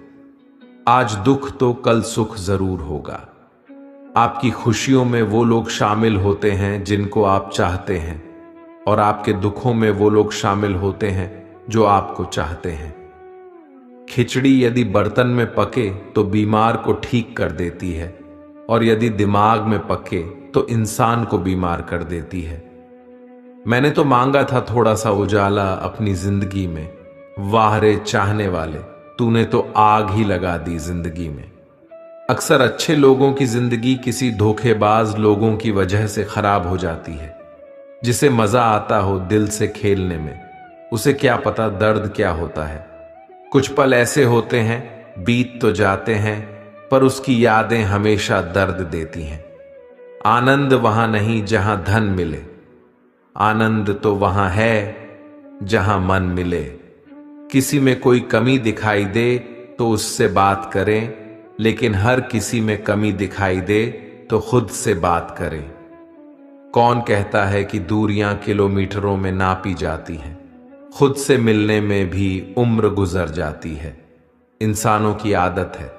आज दुख तो कल सुख जरूर होगा। आपकी खुशियों में वो लोग शामिल होते हैं जिनको आप चाहते हैं, और आपके दुखों में वो लोग शामिल होते हैं जो आपको चाहते हैं। खिचड़ी यदि बर्तन में पके तो बीमार को ठीक कर देती है, और यदि दिमाग में पके तो इंसान को बीमार कर देती है। मैंने तो मांगा था थोड़ा सा उजाला अपनी जिंदगी में, वाह रे चाहने वाले, तूने तो आग ही लगा दी जिंदगी में। अक्सर अच्छे लोगों की जिंदगी किसी धोखेबाज लोगों की वजह से खराब हो जाती है। जिसे मजा आता हो दिल से खेलने में, उसे क्या पता दर्द क्या होता है। कुछ पल ऐसे होते हैं, बीत तो जाते हैं, पर उसकी यादें हमेशा दर्द देती हैं। आनंद वहां नहीं जहां धन मिले, आनंद तो वहां है जहां मन मिले। किसी में कोई कमी दिखाई दे तो उससे बात करें, लेकिन हर किसी में कमी दिखाई दे तो खुद से बात करें। कौन कहता है कि दूरियां किलोमीटरों में नापी जाती हैं? खुद से मिलने में भी उम्र गुजर जाती है। इंसानों की आदत है,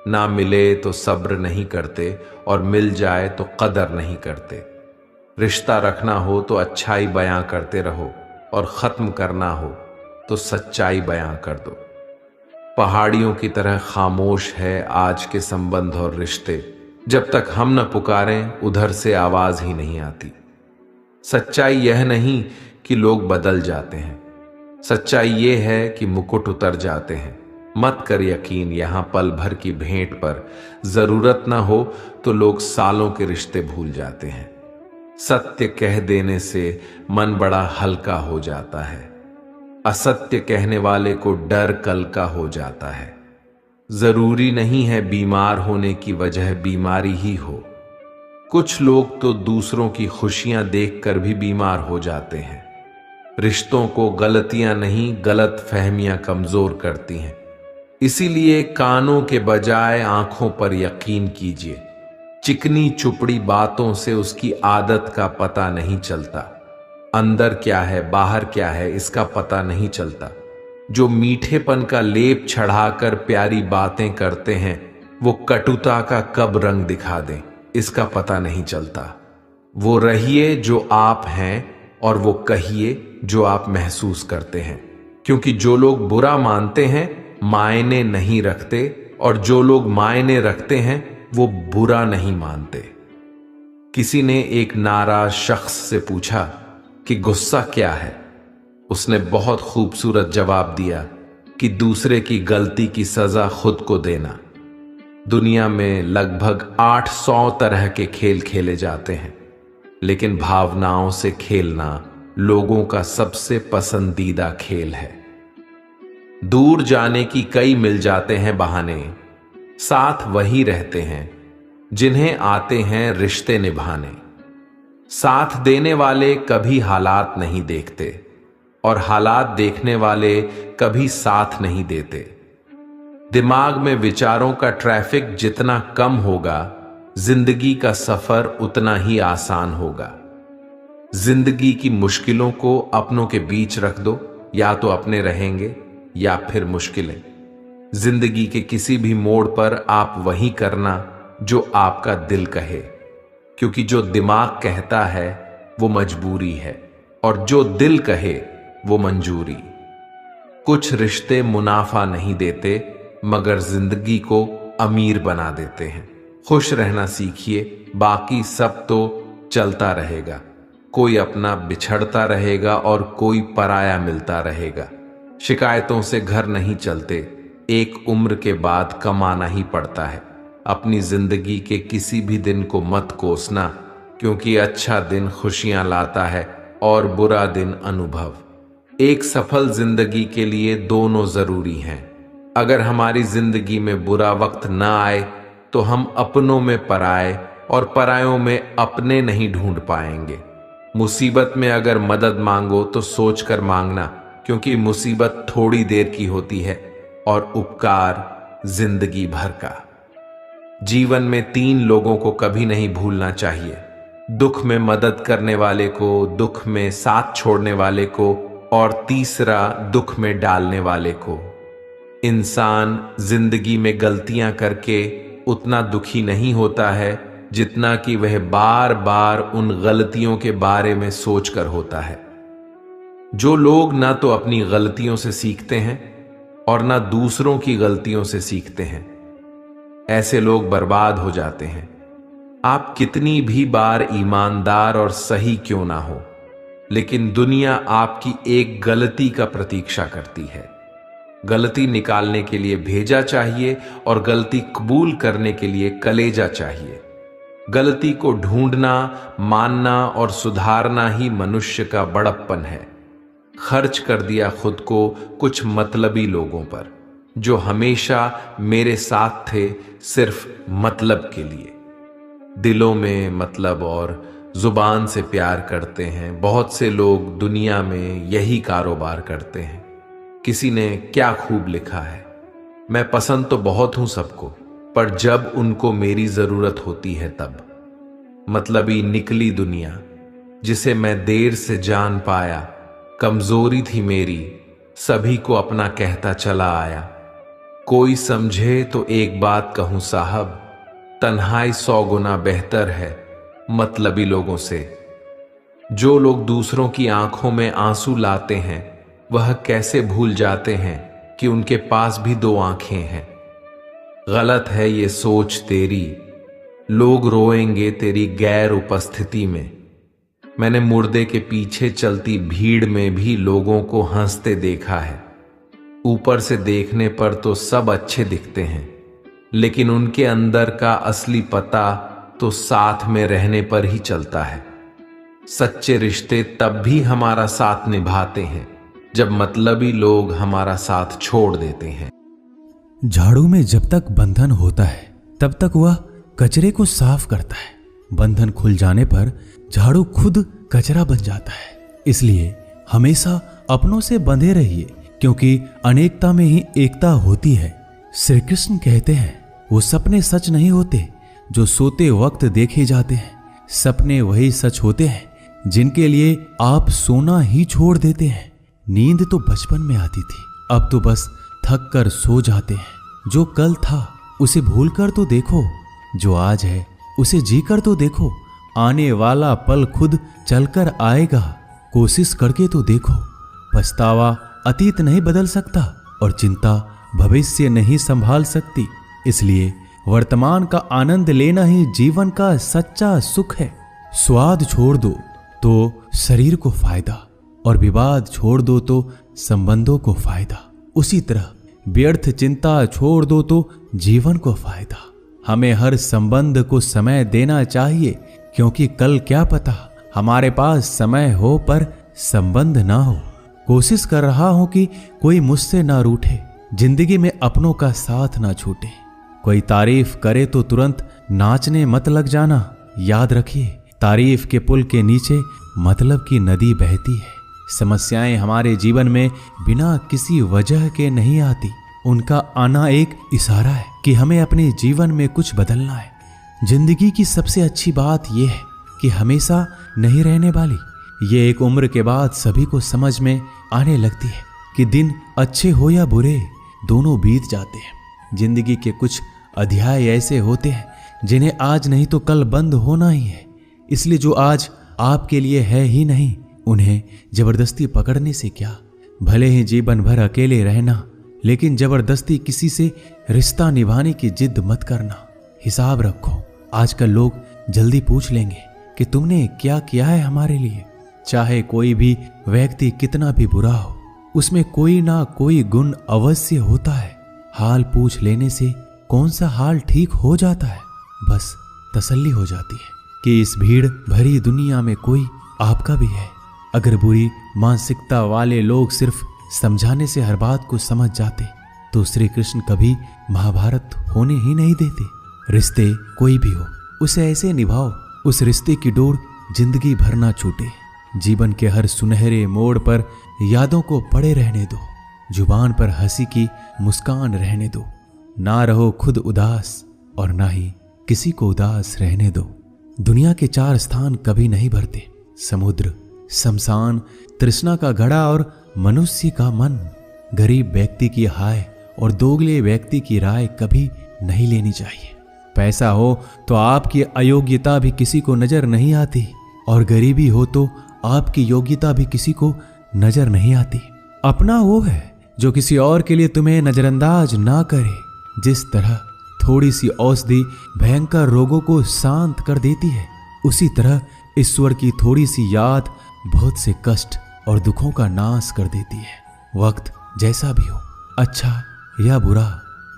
ना मिले तो सब्र नहीं करते, और मिल जाए तो कदर नहीं करते। रिश्ता रखना हो तो अच्छाई बयां करते रहो, और खत्म करना हो तो सच्चाई बयां कर दो। पहाड़ियों की तरह खामोश है आज के संबंध और रिश्ते। जब तक हम न पुकारें उधर से आवाज ही नहीं आती। सच्चाई यह नहीं कि लोग बदल जाते हैं, सच्चाई यह है कि मुकुट उतर जाते हैं। मत कर यकीन यहां पल भर की भेंट पर, जरूरत ना हो तो लोग सालों के रिश्ते भूल जाते हैं। सत्य कह देने से मन बड़ा हल्का हो जाता है, असत्य कहने वाले को डर कल का हो जाता है। जरूरी नहीं है बीमार होने की वजह बीमारी ही हो। कुछ लोग तो दूसरों की खुशियां देखकर भी बीमार हो जाते हैं। रिश्तों को गलतियां नहीं, गलत फहमियां कमजोर करती हैं। इसीलिए कानों के बजाय आंखों पर यकीन कीजिए। चिकनी चुपड़ी बातों से उसकी आदत का पता नहीं चलता। अंदर क्या है बाहर क्या है इसका पता नहीं चलता। जो मीठेपन का लेप चढ़ाकर प्यारी बातें करते हैं, वो कटुता का कब रंग दिखा दें इसका पता नहीं चलता। वो रहिए जो आप हैं, और वो कहिए जो आप महसूस करते हैं। क्योंकि जो लोग बुरा मानते हैं मायने नहीं रखते, और जो लोग मायने रखते हैं वो बुरा नहीं मानते। किसी ने एक नाराज शख्स से पूछा कि गुस्सा क्या है? उसने बहुत खूबसूरत जवाब दिया कि दूसरे की गलती की सजा खुद को देना। दुनिया में लगभग 800 तरह के खेल खेले जाते हैं, लेकिन भावनाओं से खेलना लोगों का सबसे पसंदीदा खेल है। दूर जाने की कई मिल जाते हैं बहाने, साथ वही रहते हैं जिन्हें आते हैं रिश्ते निभाने। साथ देने वाले कभी हालात नहीं देखते, और हालात देखने वाले कभी साथ नहीं देते। दिमाग में विचारों का ट्रैफिक जितना कम होगा, जिंदगी का सफर उतना ही आसान होगा। जिंदगी की मुश्किलों को अपनों के बीच रख दो, या तो अपने रहेंगे या फिर मुश्किलें। जिंदगी के किसी भी मोड़ पर आप वही करना जो आपका दिल कहे, क्योंकि जो दिमाग कहता है वो मजबूरी है और जो दिल कहे वो मंजूरी। कुछ रिश्ते मुनाफा नहीं देते मगर जिंदगी को अमीर बना देते हैं। खुश रहना सीखिए, बाकी सब तो चलता रहेगा। कोई अपना बिछड़ता रहेगा और कोई पराया मिलता रहेगा। शिकायतों से घर नहीं चलते, एक उम्र के बाद कमाना ही पड़ता है। अपनी जिंदगी के किसी भी दिन को मत कोसना, क्योंकि अच्छा दिन खुशियां लाता है और बुरा दिन अनुभव। एक सफल जिंदगी के लिए दोनों जरूरी हैं। अगर हमारी जिंदगी में बुरा वक्त ना आए तो हम अपनों में पराए और परायों में अपने नहीं ढूंढ पाएंगे। मुसीबत में अगर मदद मांगो तो सोचकर मांगना, क्योंकि मुसीबत थोड़ी देर की होती है और उपकार जिंदगी भर का। जीवन में 3 लोगों को कभी नहीं भूलना चाहिए, दुख में मदद करने वाले को, दुख में साथ छोड़ने वाले को और तीसरा दुख में डालने वाले को। इंसान जिंदगी में गलतियां करके उतना दुखी नहीं होता है जितना कि वह बार बार उन गलतियों के बारे में सोचकर होता है। जो लोग ना तो अपनी गलतियों से सीखते हैं और ना दूसरों की गलतियों से सीखते हैं, ऐसे लोग बर्बाद हो जाते हैं। आप कितनी भी बार ईमानदार और सही क्यों ना हो, लेकिन दुनिया आपकी एक गलती का प्रतीक्षा करती है। गलती निकालने के लिए भेजा चाहिए और गलती कबूल करने के लिए कलेजा चाहिए। गलती को ढूंढना, मानना और सुधारना ही मनुष्य का बड़प्पन है। खर्च कर दिया खुद को कुछ मतलबी लोगों पर, जो हमेशा मेरे साथ थे सिर्फ मतलब के लिए। दिलों में मतलब और जुबान से प्यार करते हैं। बहुत से लोग दुनिया में यही कारोबार करते हैं। किसी ने क्या खूब लिखा है, मैं पसंद तो बहुत हूं सबको, पर जब उनको मेरी जरूरत होती है तब। मतलबी निकली दुनिया जिसे मैं देर से जान पाया, कमजोरी थी मेरी सभी को अपना कहता चला आया। कोई समझे तो एक बात कहूं साहब, तन्हाई 100 गुना बेहतर है मतलबी लोगों से। जो लोग दूसरों की आंखों में आंसू लाते हैं वह कैसे भूल जाते हैं कि उनके पास भी 2 आंखें हैं। गलत है ये सोच तेरी, लोग रोएंगे तेरी गैर उपस्थिति में। मैंने मुर्दे के पीछे चलती भीड़ में भी लोगों को हंसते देखा है। ऊपर से देखने पर तो सब अच्छे दिखते हैं, लेकिन उनके अंदर का असली पता तो साथ में रहने पर ही चलता है। सच्चे रिश्ते तब भी हमारा साथ निभाते हैं जब मतलबी लोग हमारा साथ छोड़ देते हैं। झाड़ू में जब तक बंधन होता है तब तक वह कचरे को साफ करता है। बंधन खुल जाने पर झाड़ू खुद कचरा बन जाता है। इसलिए हमेशा अपनों से बंधे रहिए, क्योंकि अनेकता में ही एकता होती है। श्री कृष्ण कहते हैं, वो सपने सच नहीं होते जो सोते वक्त देखे जाते हैं। सपने वही सच होते हैं जिनके लिए आप सोना ही छोड़ देते हैं। नींद तो बचपन में आती थी, अब तो बस थक कर सो जाते हैं। जो कल था उसे भूल कर तो देखो, जो आज है उसे जी कर तो देखो। आने वाला पल खुद चलकर आएगा, कोशिश करके तो देखो। पछतावा अतीत नहीं बदल सकता और चिंता भविष्य नहीं संभाल सकती। इसलिए वर्तमान का आनंद लेना ही जीवन का सच्चा सुख है। स्वाद छोड़ दो तो शरीर को फायदा और विवाद छोड़ दो तो संबंधों को फायदा। उसी तरह व्यर्थ चिंता छोड़ दो तो जीवन को फायदा। हमें हर संबंध को समय देना चाहिए, क्योंकि कल क्या पता हमारे पास समय हो पर संबंध ना हो। कोशिश कर रहा हूं कि कोई मुझसे ना रूठे, जिंदगी में अपनों का साथ ना छूटे। कोई तारीफ करे तो तुरंत नाचने मत लग जाना। याद रखिए, तारीफ के पुल के नीचे मतलब की नदी बहती है। समस्याएं हमारे जीवन में बिना किसी वजह के नहीं आती। उनका आना एक इशारा है कि हमें अपने जीवन में कुछ बदलना है। जिंदगी की सबसे अच्छी बात यह है कि हमेशा नहीं रहने वाली। ये एक उम्र के बाद सभी को समझ में आने लगती है। कि दिन अच्छे हो या बुरे दोनों बीत जाते हैं। जिंदगी के कुछ अध्याय ऐसे होते हैं जिन्हें आज नहीं तो कल बंद होना ही है। इसलिए जो आज आपके लिए है ही नहीं, उन्हें जबरदस्ती पकड़ने से क्या। भले ही जीवन भर अकेले रहना, लेकिन जबरदस्ती किसी से रिश्ता निभाने की जिद मत करना। हिसाब रखो, आजकल लोग जल्दी पूछ लेंगे कि तुमने क्या किया है हमारे लिए। चाहे कोई भी व्यक्ति कितना भी बुरा हो, उसमें कोई ना कोई गुण अवश्य होता है। हाल पूछ लेने से कौन सा हाल ठीक हो जाता है, बस तसल्ली हो जाती है कि इस भीड़ भरी दुनिया में कोई आपका भी है। अगर बुरी मानसिकता वाले लोग सिर्फ समझाने से हर बात को समझ जाते तो श्री कृष्ण कभी महाभारत होने ही नहीं देते। रिश्ते कोई भी हो, उसे ऐसे निभाओ उस रिश्ते की डोर जिंदगी भर ना छूटे। जीवन के हर सुनहरे मोड़ पर यादों को पड़े रहने दो, जुबान पर हंसी की मुस्कान रहने दो। ना रहो खुद उदास और ना ही किसी को उदास रहने दो। दुनिया के 4 स्थान कभी नहीं भरते, समुद्र, शमशान, तृष्णा का घड़ा और मनुष्य का मन। गरीब व्यक्ति की हाय और दोगले व्यक्ति की राय कभी नहीं लेनी चाहिए। पैसा हो तो आपकी अयोग्यता भी किसी को नजर नहीं आती, और गरीबी हो तो आपकी योग्यता भी किसी को नजर नहीं आती। अपना वो है जो किसी और के लिए तुम्हें नजरअंदाज ना करे। जिस तरह थोड़ी सी औषधि भयंकर रोगों को शांत कर देती है, उसी तरह ईश्वर की थोड़ी सी याद बहुत से कष्ट और दुखों का नाश कर देती है। वक्त जैसा भी हो, अच्छा या बुरा,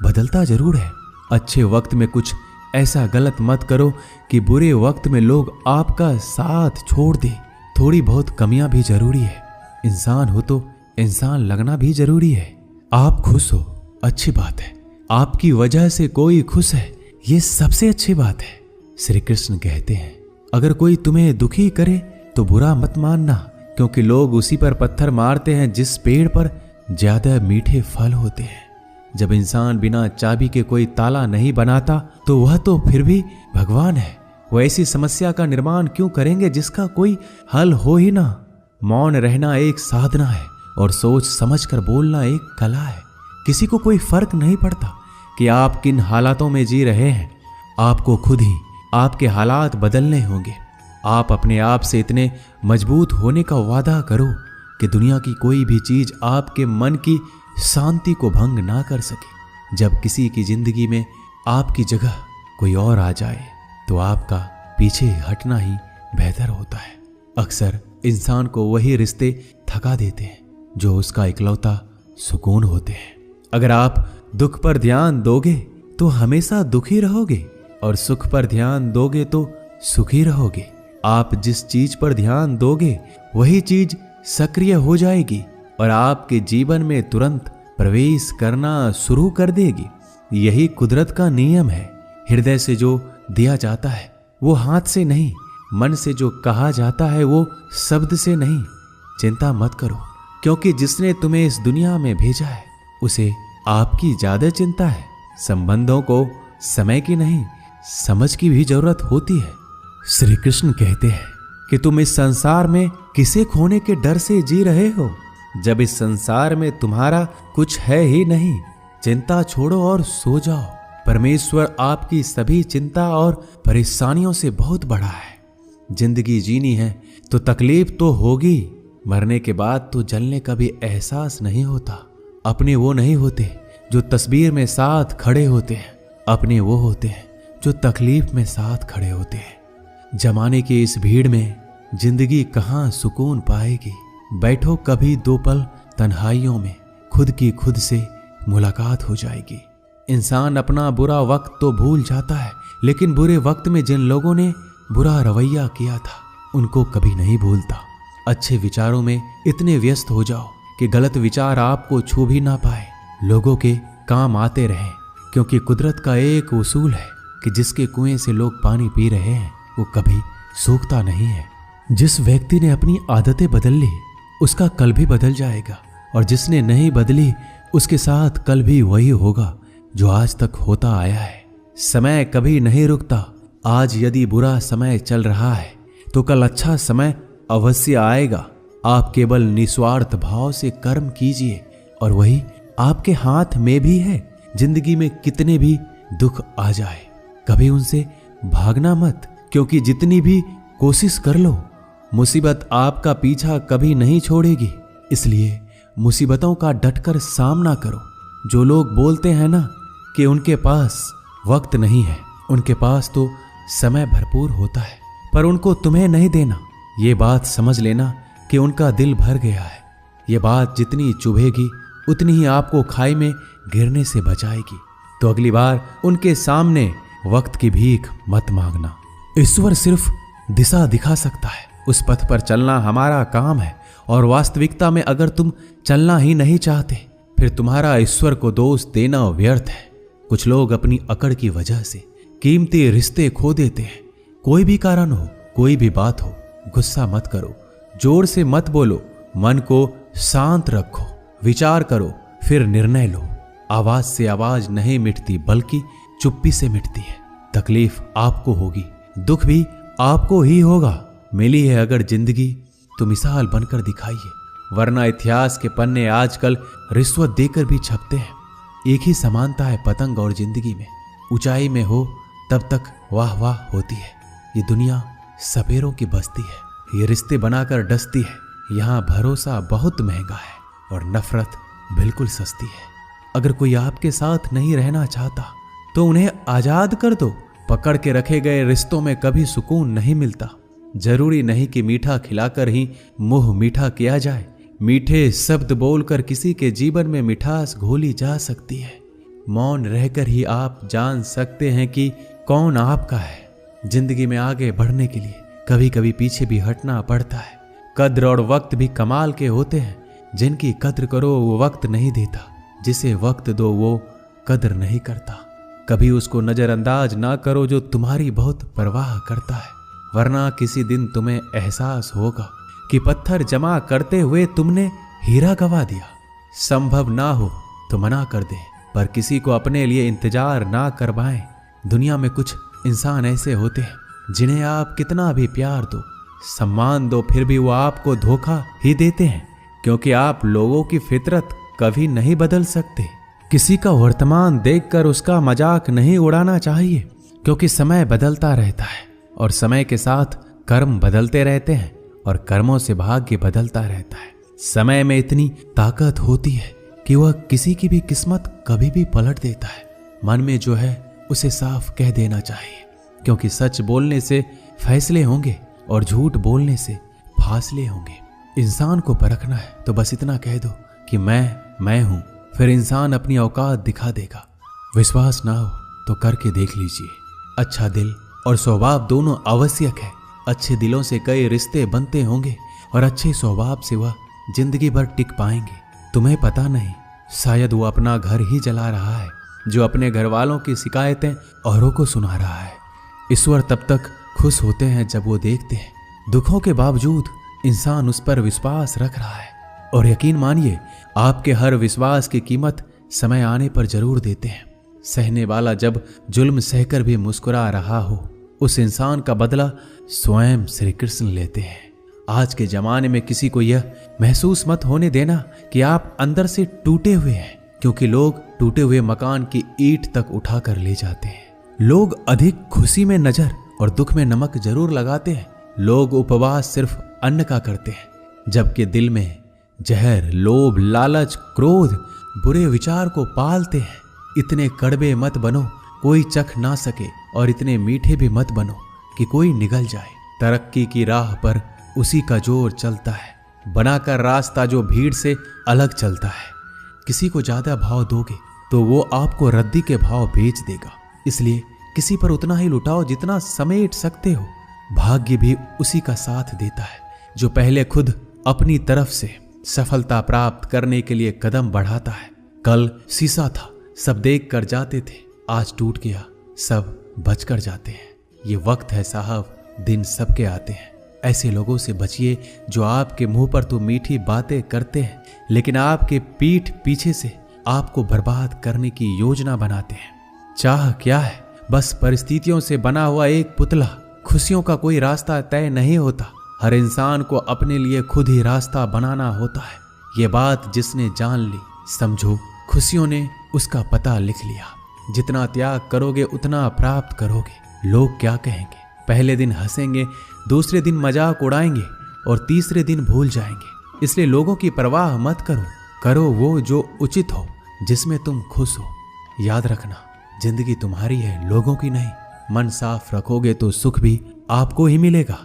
बदलता जरूर है। अच्छे वक्त में कुछ ऐसा गलत मत करो कि बुरे वक्त में लोग आपका साथ छोड़ दे। थोड़ी बहुत कमियां भी जरूरी है। इंसान हो तो इंसान लगना भी जरूरी है। आप खुश हो, अच्छी बात है। आपकी वजह से कोई खुश है, ये सबसे अच्छी बात है। श्री कृष्ण कहते हैं, अगर कोई तुम्हें दुखी करे तो बुरा मत मानना, क्योंकि लोग उसी पर पत्थर मारते हैं जिस पेड़ पर ज्यादा मीठे फल होते हैं। जब इंसान बिना चाबी के कोई ताला नहीं बनाता तो वह तो फिर भी भगवान है। वो ऐसी समस्या का निर्माण क्यों करेंगे जिसका कोई हल हो ही ना। मौन रहना एक साधना है और सोच समझकर बोलना एक कला है। किसी को कोई फर्क नहीं पड़ता कि आप किन हालातों में जी रहे हैं। आपको खुद ही आपके हालात बदलने होंगे। आप अपने आप से इतने मजबूत होने का वादा करो कि दुनिया की कोई भी चीज आपके मन की शांति को भंग ना कर सके। जब किसी की जिंदगी में आपकी जगह कोई और आ जाए तो आपका पीछे हटना ही बेहतर होता है। अक्सर इंसान को वही रिश्ते थका देते हैं जो उसका इकलौता सुकून होते हैं। अगर आप दुख पर ध्यान दोगे तो हमेशा दुखी रहोगे, और सुख पर ध्यान दोगे तो सुखी रहोगे। आप जिस चीज पर ध्यान दोगे वही चीज सक्रिय हो जाएगी और आपके जीवन में तुरंत प्रवेश करना शुरू कर देगी। यही कुदरत का नियम है। हृदय से जो दिया जाता है वो हाथ से नहीं, मन से जो कहा जाता है वो शब्द से नहीं। चिंता मत करो, क्योंकि जिसने तुम्हें इस दुनिया में भेजा है उसे आपकी ज्यादा चिंता है। संबंधों को समय की नहीं, समझ की भी जरूरत होती है। श्री कृष्ण कहते हैं कि तुम इस संसार में किसे खोने के डर से जी रहे हो, जब इस संसार में तुम्हारा कुछ है ही नहीं। चिंता छोड़ो और सो जाओ। परमेश्वर आपकी सभी चिंता और परेशानियों से बहुत बड़ा है। जिंदगी जीनी है तो तकलीफ तो होगी, मरने के बाद तो जलने का भी एहसास नहीं होता। अपने वो नहीं होते जो तस्वीर में साथ खड़े होते हैं, अपने वो होते हैं जो तकलीफ में साथ खड़े होते हैं। जमाने की इस भीड़ में जिंदगी कहाँ सुकून पाएगी। बैठो कभी 2 पल तन्हाइयों में, खुद की खुद से मुलाकात हो जाएगी। इंसान अपना बुरा वक्त तो भूल जाता है, लेकिन बुरे वक्त में जिन लोगों ने बुरा रवैया किया था उनको कभी नहीं भूलता। अच्छे विचारों में इतने व्यस्त हो जाओ कि गलत विचार आपको छू भी ना पाए। लोगों के काम आते रहें, क्योंकि कुदरत का एक उसूल है कि जिसके कुएं से लोग पानी पी रहे हैं वो कभी सूखता नहीं है। जिस व्यक्ति ने अपनी आदतें बदल ली उसका कल भी बदल जाएगा, और जिसने नहीं बदली उसके साथ कल भी वही होगा जो आज तक होता आया है। समय कभी नहीं रुकता। आज यदि बुरा समय चल रहा है तो कल अच्छा समय अवश्य आएगा। आप केवल निस्वार्थ भाव से कर्म कीजिए और वही आपके हाथ में भी है। जिंदगी में कितने भी दुख आ जाए, कभी उनसे भागना मत, क्योंकि जितनी भी कोशिश कर लो, मुसीबत आपका पीछा कभी नहीं छोड़ेगी। इसलिए मुसीबतों का डटकर सामना करो। जो लोग बोलते हैं ना कि उनके पास वक्त नहीं है, उनके पास तो समय भरपूर होता है, पर उनको तुम्हें नहीं देना। ये बात समझ लेना कि उनका दिल भर गया है। ये बात जितनी चुभेगी उतनी ही आपको खाई में गिरने से बचाएगी। तो अगली बार उनके सामने वक्त की भीख मत मांगना। ईश्वर सिर्फ दिशा दिखा सकता है, उस पथ पर चलना हमारा काम है। और वास्तविकता में अगर तुम चलना ही नहीं चाहते, फिर तुम्हारा ईश्वर को दोष देना व्यर्थ है। कुछ लोग अपनी अकड़ की वजह से कीमती रिश्ते खो देते हैं। कोई भी कारण हो, कोई भी बात हो, गुस्सा मत करो, जोर से मत बोलो, मन को शांत रखो, विचार करो, फिर निर्णय लो। आवाज से आवाज नहीं मिटती, बल्कि चुप्पी से मिटती है। तकलीफ आपको होगी, दुख भी आपको ही होगा। मिली है अगर जिंदगी तो मिसाल बनकर दिखाइए, वरना इतिहास के पन्ने आजकल रिश्वत देकर भी छपते हैं। एक ही समानता है पतंग और जिंदगी में, ऊंचाई में हो तब तक वाह वाह होती है। ये दुनिया सपेरों की बस्ती है, ये रिश्ते बनाकर डसती है। यहाँ भरोसा बहुत महंगा है और नफरत बिल्कुल सस्ती है। अगर कोई आपके साथ नहीं रहना चाहता तो उन्हें आजाद कर दो। पकड़ के रखे गए रिश्तों में कभी सुकून नहीं मिलता। जरूरी नहीं कि मीठा खिलाकर ही मुंह मीठा किया जाए। मीठे शब्द बोलकर किसी के जीवन में मिठास घोली जा सकती है। मौन रहकर ही आप जान सकते हैं कि कौन आपका है। जिंदगी में आगे बढ़ने के लिए कभी कभी पीछे भी हटना पड़ता है। कद्र और वक्त भी कमाल के होते हैं। जिनकी कद्र करो वो वक्त नहीं देता, जिसे वक्त दो वो कद्र नहीं करता। कभी उसको नजरअंदाज ना करो जो तुम्हारी बहुत परवाह करता है, वरना किसी दिन तुम्हें एहसास होगा कि पत्थर जमा करते हुए तुमने हीरा गवा दिया। संभव ना हो तो मना कर दे, पर किसी को अपने लिए इंतजार ना करवाएं। दुनिया में कुछ इंसान ऐसे होते हैं जिन्हें आप कितना भी प्यार दो, सम्मान दो, फिर भी वो आपको धोखा ही देते हैं, क्योंकि आप लोगों की फितरत कभी नहीं बदल सकते। किसी का वर्तमान देखकर उसका मजाक नहीं उड़ाना चाहिए, क्योंकि समय बदलता रहता है और समय के साथ कर्म बदलते रहते हैं और कर्मों से भाग्य बदलता रहता है। समय में इतनी ताकत होती है कि वह किसी की भी किस्मत कभी भी पलट देता है। मन में जो है उसे साफ कह देना चाहिए, क्योंकि सच बोलने से फैसले होंगे और झूठ बोलने से फासले होंगे। इंसान को परखना है तो बस इतना कह दो कि मैं हूं, फिर इंसान अपनी औकात दिखा देगा। विश्वास ना हो तो करके देख लीजिए। अच्छा दिल और स्वभाव दोनों आवश्यक है। अच्छे दिलों से कई रिश्ते बनते होंगे और अच्छे स्वभाव से वह जिंदगी भर टिक पाएंगे। तुम्हें पता नहीं, शायद वो अपना घर ही जला रहा है जो अपने घर वालों की शिकायतें औरों को सुना रहा है। ईश्वर तब तक खुश होते हैं जब वो देखते हैं दुखों के बावजूद इंसान उस पर विश्वास रख रहा है। और यकीन मानिए, आपके हर विश्वास की कीमत समय आने पर जरूर देते हैं। सहने वाला जब जुल्म सहकर भी मुस्कुरा रहा हो, उस इंसान का बदला स्वयं श्री कृष्ण लेते हैं। आज के जमाने में किसी को यह महसूस मत होने देना कि आप अंदर से टूटे हुए हैं, क्योंकि लोग टूटे हुए मकान की ईंट तक उठा कर ले जाते हैं। लोग अधिक खुशी में नजर और दुख में नमक जरूर लगाते हैं। लोग उपवास सिर्फ अन्न का करते हैं, जबकि दिल में जहर, लोभ, लालच, क्रोध, बुरे विचार को पालते हैं। इतने कड़वे मत बनो कोई चख ना सके, और इतने मीठे भी मत बनो कि कोई निगल जाए। तरक्की की राह पर उसी का जोर चलता है, बनाकर रास्ता जो भीड़ से अलग चलता है। किसी को ज्यादा भाव दोगे तो वो आपको रद्दी के भाव बेच देगा। इसलिए किसी पर उतना ही लुटाओ जितना समेट सकते हो। भाग्य भी उसी का साथ देता है जो पहले खुद अपनी तरफ से सफलता प्राप्त करने के लिए कदम बढ़ाता है। कल शीशा था, सब देख कर जाते थे, आज टूट गया, सब बचकर जाते हैं। ये वक्त है साहब, दिन सबके आते हैं। ऐसे लोगों से बचिए जो आपके मुंह पर तो मीठी बातें करते हैं, लेकिन आपके पीठ पीछे से आपको बर्बाद करने की योजना बनाते हैं। चाह क्या है? बस परिस्थितियों से बना हुआ एक पुतला। खुशियों का कोई रास्ता तय नहीं होता, हर इंसान को अपने लिए खुद ही रास्ता बनाना होता है। ये बात जिसने जान ली समझो खुशियों ने उसका पता लिख लिया। जितना त्याग करोगे उतना प्राप्त करोगे। लोग क्या कहेंगे? पहले दिन हंसेंगे, दूसरे दिन मजाक उड़ाएंगे और तीसरे दिन भूल जाएंगे। इसलिए लोगों की परवाह मत करो, करो वो जो उचित हो, जिसमें तुम खुश हो। याद रखना, जिंदगी तुम्हारी है, लोगों की नहीं। मन साफ रखोगे तो सुख भी आपको ही मिलेगा।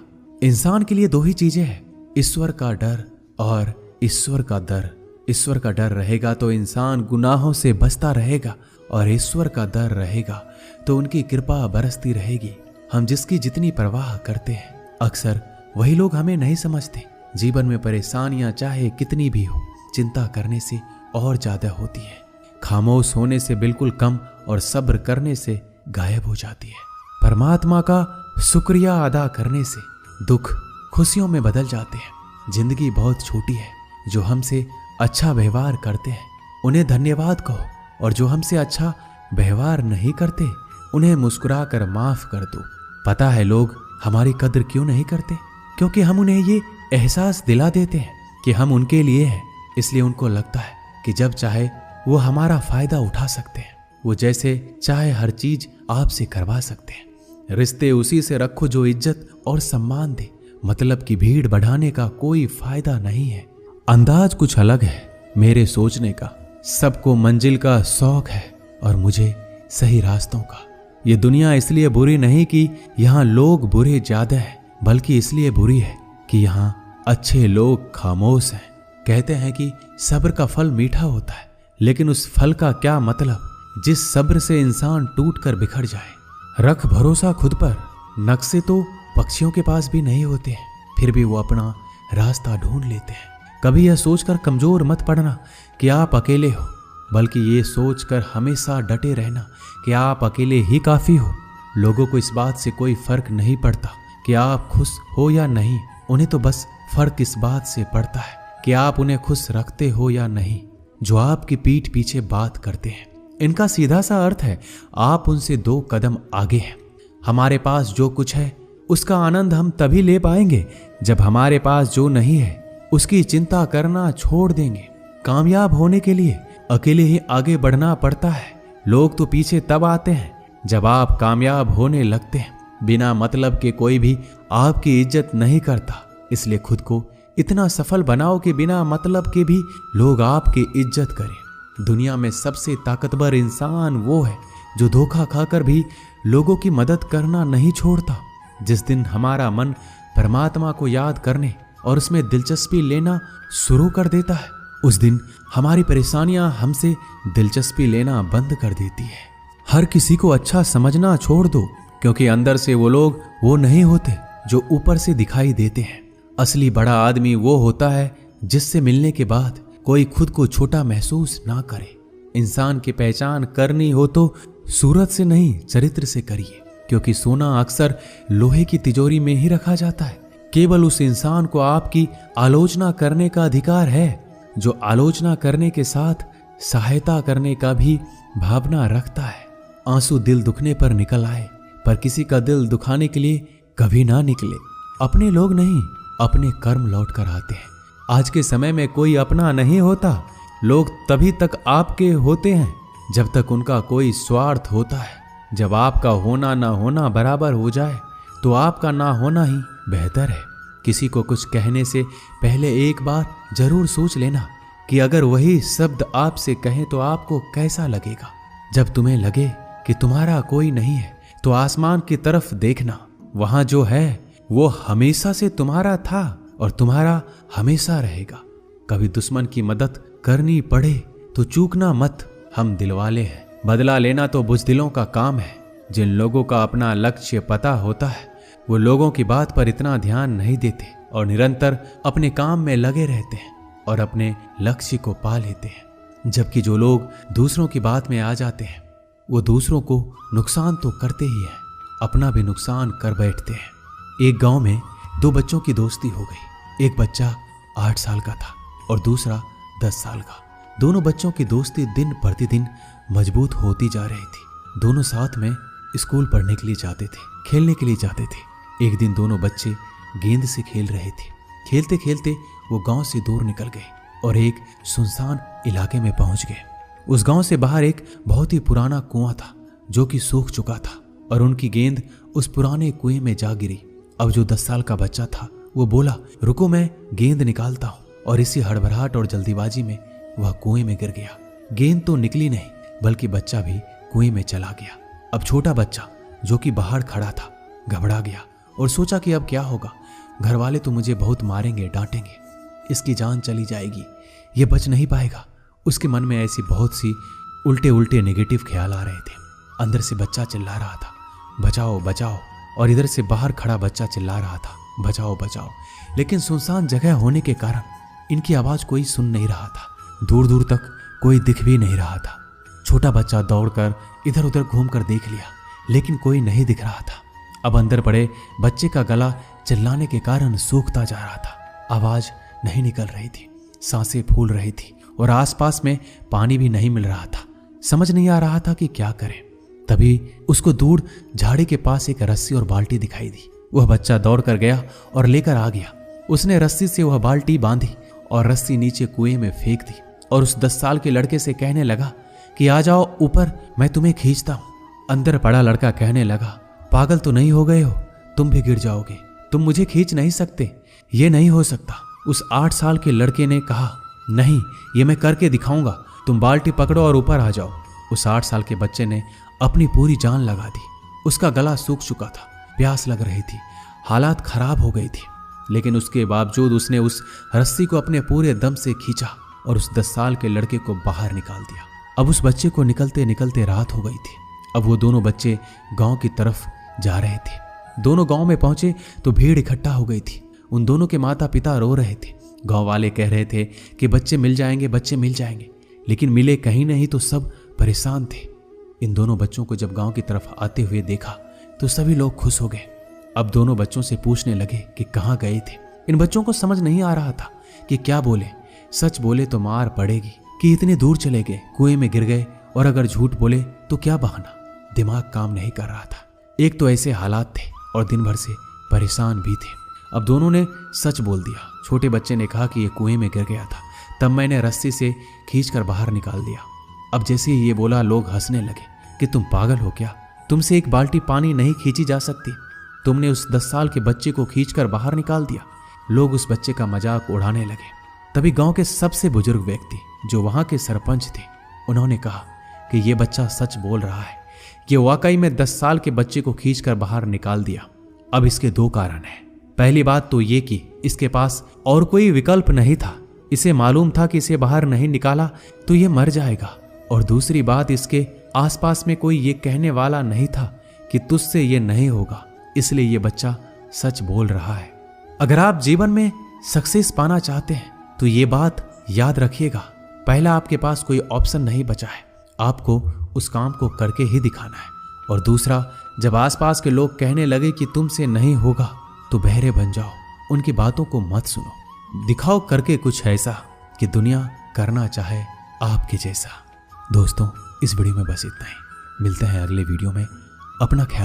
इंसान के लिए दो ही चीजें हैं, ईश्वर का डर और ईश्वर का दर। ईश्वर का डर रहेगा तो इंसान गुनाहों से बचता रहेगा, और ईश्वर का डर रहेगा तो उनकी कृपा बरसती रहेगी। हम जिसकी जितनी परवाह करते हैं, अक्सर वही लोग हमें नहीं समझते। जीवन में परेशानियां चाहे कितनी भी हो, चिंता करने से और ज्यादा होती है। खामोश होने से बिल्कुल कम और सब्र करने से गायब हो जाती है। परमात्मा का शुक्रिया अदा करने से दुख खुशियों में बदल जाते हैं। जिंदगी बहुत छोटी है। जो हमसे अच्छा व्यवहार करते हैं उन्हें धन्यवाद कहो, और जो हमसे अच्छा व्यवहार नहीं करते उन्हें मुस्कुरा कर माफ कर दो। पता है लोग हमारी कद्र क्यों नहीं करते? क्योंकि हम उन्हें ये एहसास दिला देते हैं कि हम उनके लिए हैं। इसलिए उनको लगता है कि जब चाहे वो हमारा फायदा उठा सकते हैं। वो जैसे चाहे हर चीज आपसे करवा सकते हैं। रिश्ते उसी से रखो जो इज्जत और सम्मान दे। मतलब की भीड़ बढ़ाने का कोई फायदा नहीं है। अंदाज कुछ अलग है मेरे सोचने का। सबको मंजिल का शौक है और मुझे सही रास्तों का। ये दुनिया इसलिए बुरी नहीं कि यहाँ लोग बुरे ज्यादा हैं, बल्कि इसलिए बुरी है कि यहाँ अच्छे लोग खामोश हैं। कहते हैं कि सब्र का फल मीठा होता है, लेकिन उस फल का क्या मतलब जिस सब्र से इंसान टूट कर बिखर जाए। रख भरोसा खुद पर। नक्शे तो पक्षियों के पास भी नहीं होते हैं, फिर भी वो अपना रास्ता ढूंढ लेते हैं। कभी यह सोचकर कमजोर मत पड़ना कि आप अकेले हो, बल्कि ये सोचकर हमेशा डटे रहना कि आप अकेले ही काफी हो। लोगों को इस बात से कोई फर्क नहीं पड़ता कि आप खुश हो या नहीं। उन्हें तो बस फर्क इस बात से पड़ता है कि आप उन्हें खुश रखते हो या नहीं। जो आपकी पीठ पीछे बात करते हैं, इनका सीधा सा अर्थ है आप उनसे 2 कदम आगे हैं। हमारे पास जो कुछ है उसका आनंद हम तभी ले पाएंगे जब हमारे पास जो नहीं है उसकी चिंता करना छोड़ देंगे। कामयाब होने के लिए अकेले ही आगे बढ़ना पड़ता है। लोग तो पीछे तब आते हैं जब आप कामयाब होने लगते हैं। बिना मतलब के कोई भी आपकी इज्जत नहीं करता। इसलिए खुद को इतना सफल बनाओ कि बिना मतलब के भी लोग आपकी इज्जत करें। दुनिया में सबसे ताकतवर इंसान वो है जो धोखा खाकर भी लोगों की मदद करना नहीं छोड़ता। जिस दिन हमारा मन परमात्मा को याद करने और उसमें दिलचस्पी लेना शुरू कर देता है, उस दिन हमारी परेशानियां हमसे दिलचस्पी लेना बंद कर देती है। हर किसी को अच्छा समझना छोड़ दो, क्योंकि अंदर से वो लोग वो नहीं होते जो ऊपर से दिखाई देते हैं। असली बड़ा आदमी वो होता है जिससे मिलने के बाद कोई खुद को छोटा महसूस ना करे। इंसान की पहचान करनी हो तो सूरत से नहीं, चरित्र से करिए, क्योंकि सोना अक्सर लोहे की तिजोरी में ही रखा जाता है। केवल उस इंसान को आपकी आलोचना करने का अधिकार है जो आलोचना करने के साथ सहायता करने का भी भावना रखता है। आंसू दिल दुखने पर निकल आए, पर किसी का दिल दुखाने के लिए कभी ना निकले। अपने लोग नहीं, अपने कर्म लौट कर आते हैं। आज के समय में कोई अपना नहीं होता। लोग तभी तक आपके होते हैं जब तक उनका कोई स्वार्थ होता है। जब आपका होना ना होना बराबर हो जाए तो आपका ना होना ही बेहतर है। किसी को कुछ कहने से पहले एक बार जरूर सोच लेना कि अगर वही शब्द आपसे कहें तो आपको कैसा लगेगा। जब तुम्हें लगे कि तुम्हारा कोई नहीं है तो आसमान की तरफ देखना। वहां जो है वो हमेशा से तुम्हारा था और तुम्हारा हमेशा रहेगा। कभी दुश्मन की मदद करनी पड़े तो चूकना मत। हम दिलवाले हैं। बदला लेना तो बुज़दिलों का काम है। जिन लोगों का अपना लक्ष्य पता होता है वो लोगों की बात पर इतना ध्यान नहीं देते और निरंतर अपने काम में लगे रहते हैं और अपने लक्ष्य को पा लेते हैं। जबकि जो लोग दूसरों की बात में आ जाते हैं वो दूसरों को नुकसान तो करते ही हैं, अपना भी नुकसान कर बैठते हैं। एक गांव में 2 बच्चों की दोस्ती हो गई। एक बच्चा 8 साल का था और दूसरा 10 साल का। दोनों बच्चों की दोस्ती दिन प्रतिदिन मजबूत होती जा रही थी। दोनों साथ में स्कूल पढ़ने के लिए जाते थे, खेलने के लिए जाते थे। एक दिन दोनों बच्चे गेंद से खेल रहे थे। खेलते खेलते वो गांव से दूर निकल गए। और एक सुनसान इलाके में पहुंच गए। उस गांव से बाहर एक बहुत ही पुराना कुआं था जो कि सूख चुका था और उनकी गेंद उस पुराने कुएं में जा गिरी। अब जो 10 साल का बच्चा था वो बोला, रुको मैं गेंद निकालता हूं, और इसी हड़बड़ाहट और जल्दीबाजी में वह कुएं में गिर गया। गेंद तो निकली नहीं बल्कि बच्चा भी कुएं में चला गया। अब छोटा बच्चा जो कि बाहर खड़ा था घबरा गया और सोचा कि अब क्या होगा, घर वाले तो मुझे बहुत मारेंगे, डांटेंगे, इसकी जान चली जाएगी, ये बच नहीं पाएगा। उसके मन में ऐसी बहुत सी उल्टे उल्टे नेगेटिव ख्याल आ रहे थे। अंदर से बच्चा चिल्ला रहा था, बचाओ बचाओ, और इधर से बाहर खड़ा बच्चा चिल्ला रहा था, बचाओ बचाओ। लेकिन सुनसान जगह होने के कारण इनकी आवाज कोई सुन नहीं रहा था। दूर दूर तक कोई दिख भी नहीं रहा था। छोटा बच्चा दौड़कर इधर उधर घूमकर देख लिया लेकिन कोई नहीं दिख रहा था। अब अंदर पड़े बच्चे का गला चिल्लाने के कारण सूखता जा रहा था। आवाज नहीं निकल रही थी, सांसें फूल रही थी और आसपास में पानी भी नहीं मिल रहा था। समझ नहीं आ रहा था कि क्या करे। तभी उसको दूर झाड़ी के पास एक रस्सी और बाल्टी दिखाई दी। वह बच्चा दौड़ कर गया और लेकर आ गया। उसने रस्सी से वह बाल्टी बांधी और रस्सी नीचे कुएं में फेंक दी और उस 10 साल के लड़के से कहने लगा कि आ जाओ ऊपर, मैं तुम्हें खींचता हूं। अंदर पड़ा लड़का कहने लगा, पागल तो नहीं हो गए हो, तुम भी गिर जाओगे, तुम मुझे खींच नहीं सकते, ये नहीं हो सकता। उस 8 साल के लड़के ने कहा, नहीं, ये मैं करके दिखाऊंगा, तुम बाल्टी पकड़ो और ऊपर आ जाओ। उस 8 साल के बच्चे ने अपनी पूरी जान लगा दी। उसका गला सूख चुका था, प्यास लग रही थी, हालात खराब हो गई थी, लेकिन उसके बावजूद उसने उस रस्सी को अपने पूरे दम से खींचा और उस 10 साल के लड़के को बाहर निकाल दिया। अब उस बच्चे को निकलते निकलते रात हो गई थी। अब वो दोनों बच्चे गांव की तरफ जा रहे थे। दोनों गांव में पहुंचे तो भीड़ इकट्ठा हो गई थी। उन दोनों के माता पिता रो रहे थे। गांव वाले कह रहे थे कि बच्चे मिल जाएंगे, बच्चे मिल जाएंगे, लेकिन मिले कहीं नहीं तो सब परेशान थे। इन दोनों बच्चों को जब गांव की तरफ आते हुए देखा तो सभी लोग खुश हो गए। अब दोनों बच्चों से पूछने लगे कि कहाँ गए थे। इन बच्चों को समझ नहीं आ रहा था कि क्या बोले। सच बोले तो मार पड़ेगी कि इतने दूर चले गए, कुएं में गिर गए, और अगर झूठ बोले तो क्या बहाना। दिमाग काम नहीं कर रहा था। एक तो ऐसे हालात थे और दिन भर से परेशान भी थे। अब दोनों ने सच बोल दिया। छोटे बच्चे ने कहा कि ये कुएं में गिर गया था, तब मैंने रस्सी से खींचकर बाहर निकाल दिया। अब जैसे ही ये बोला लोग हंसने लगे कि तुम पागल हो क्या, तुमसे एक बाल्टी पानी नहीं खींची जा सकती, तुमने उस 10 साल के बच्चे को खींचकर बाहर निकाल दिया। लोग उस बच्चे का मजाक उड़ाने लगे। तभी गांव के सबसे बुजुर्ग व्यक्ति जो वहां के सरपंच थे, उन्होंने कहा कि ये बच्चा सच बोल रहा है, ये वाकई में 10 साल के बच्चे को खींचकर बाहर निकाल दिया। अब इसके 2 कारण हैं। पहली बात तो ये कि इसके पास और कोई विकल्प नहीं था। इसे मालूम था कि इसे बाहर नहीं निकाला तो ये मर जाएगा। और दूसरी बात, इसके आसपास में कोई ये कहने वाला नहीं था कि तुझसे ये नहीं होगा, इसलिए ये बच्चा सच बोल रहा है। अगर आप जीवन में सक्सेस पाना चाहते हैं तो ये बात याद रखिएगा, पहला आपके पास कोई ऑप्शन नहीं बचा है, आपको उस काम को करके ही दिखाना है। और दूसरा, जब आसपास के लोग कहने लगे कि तुमसे नहीं होगा तो बहरे बन जाओ, उनकी बातों को मत सुनो, दिखाओ करके कुछ ऐसा कि दुनिया करना चाहे आपके जैसा। दोस्तों, इस वीडियो में बस इतना ही। मिलते हैं अगले वीडियो में। अपना ख्याल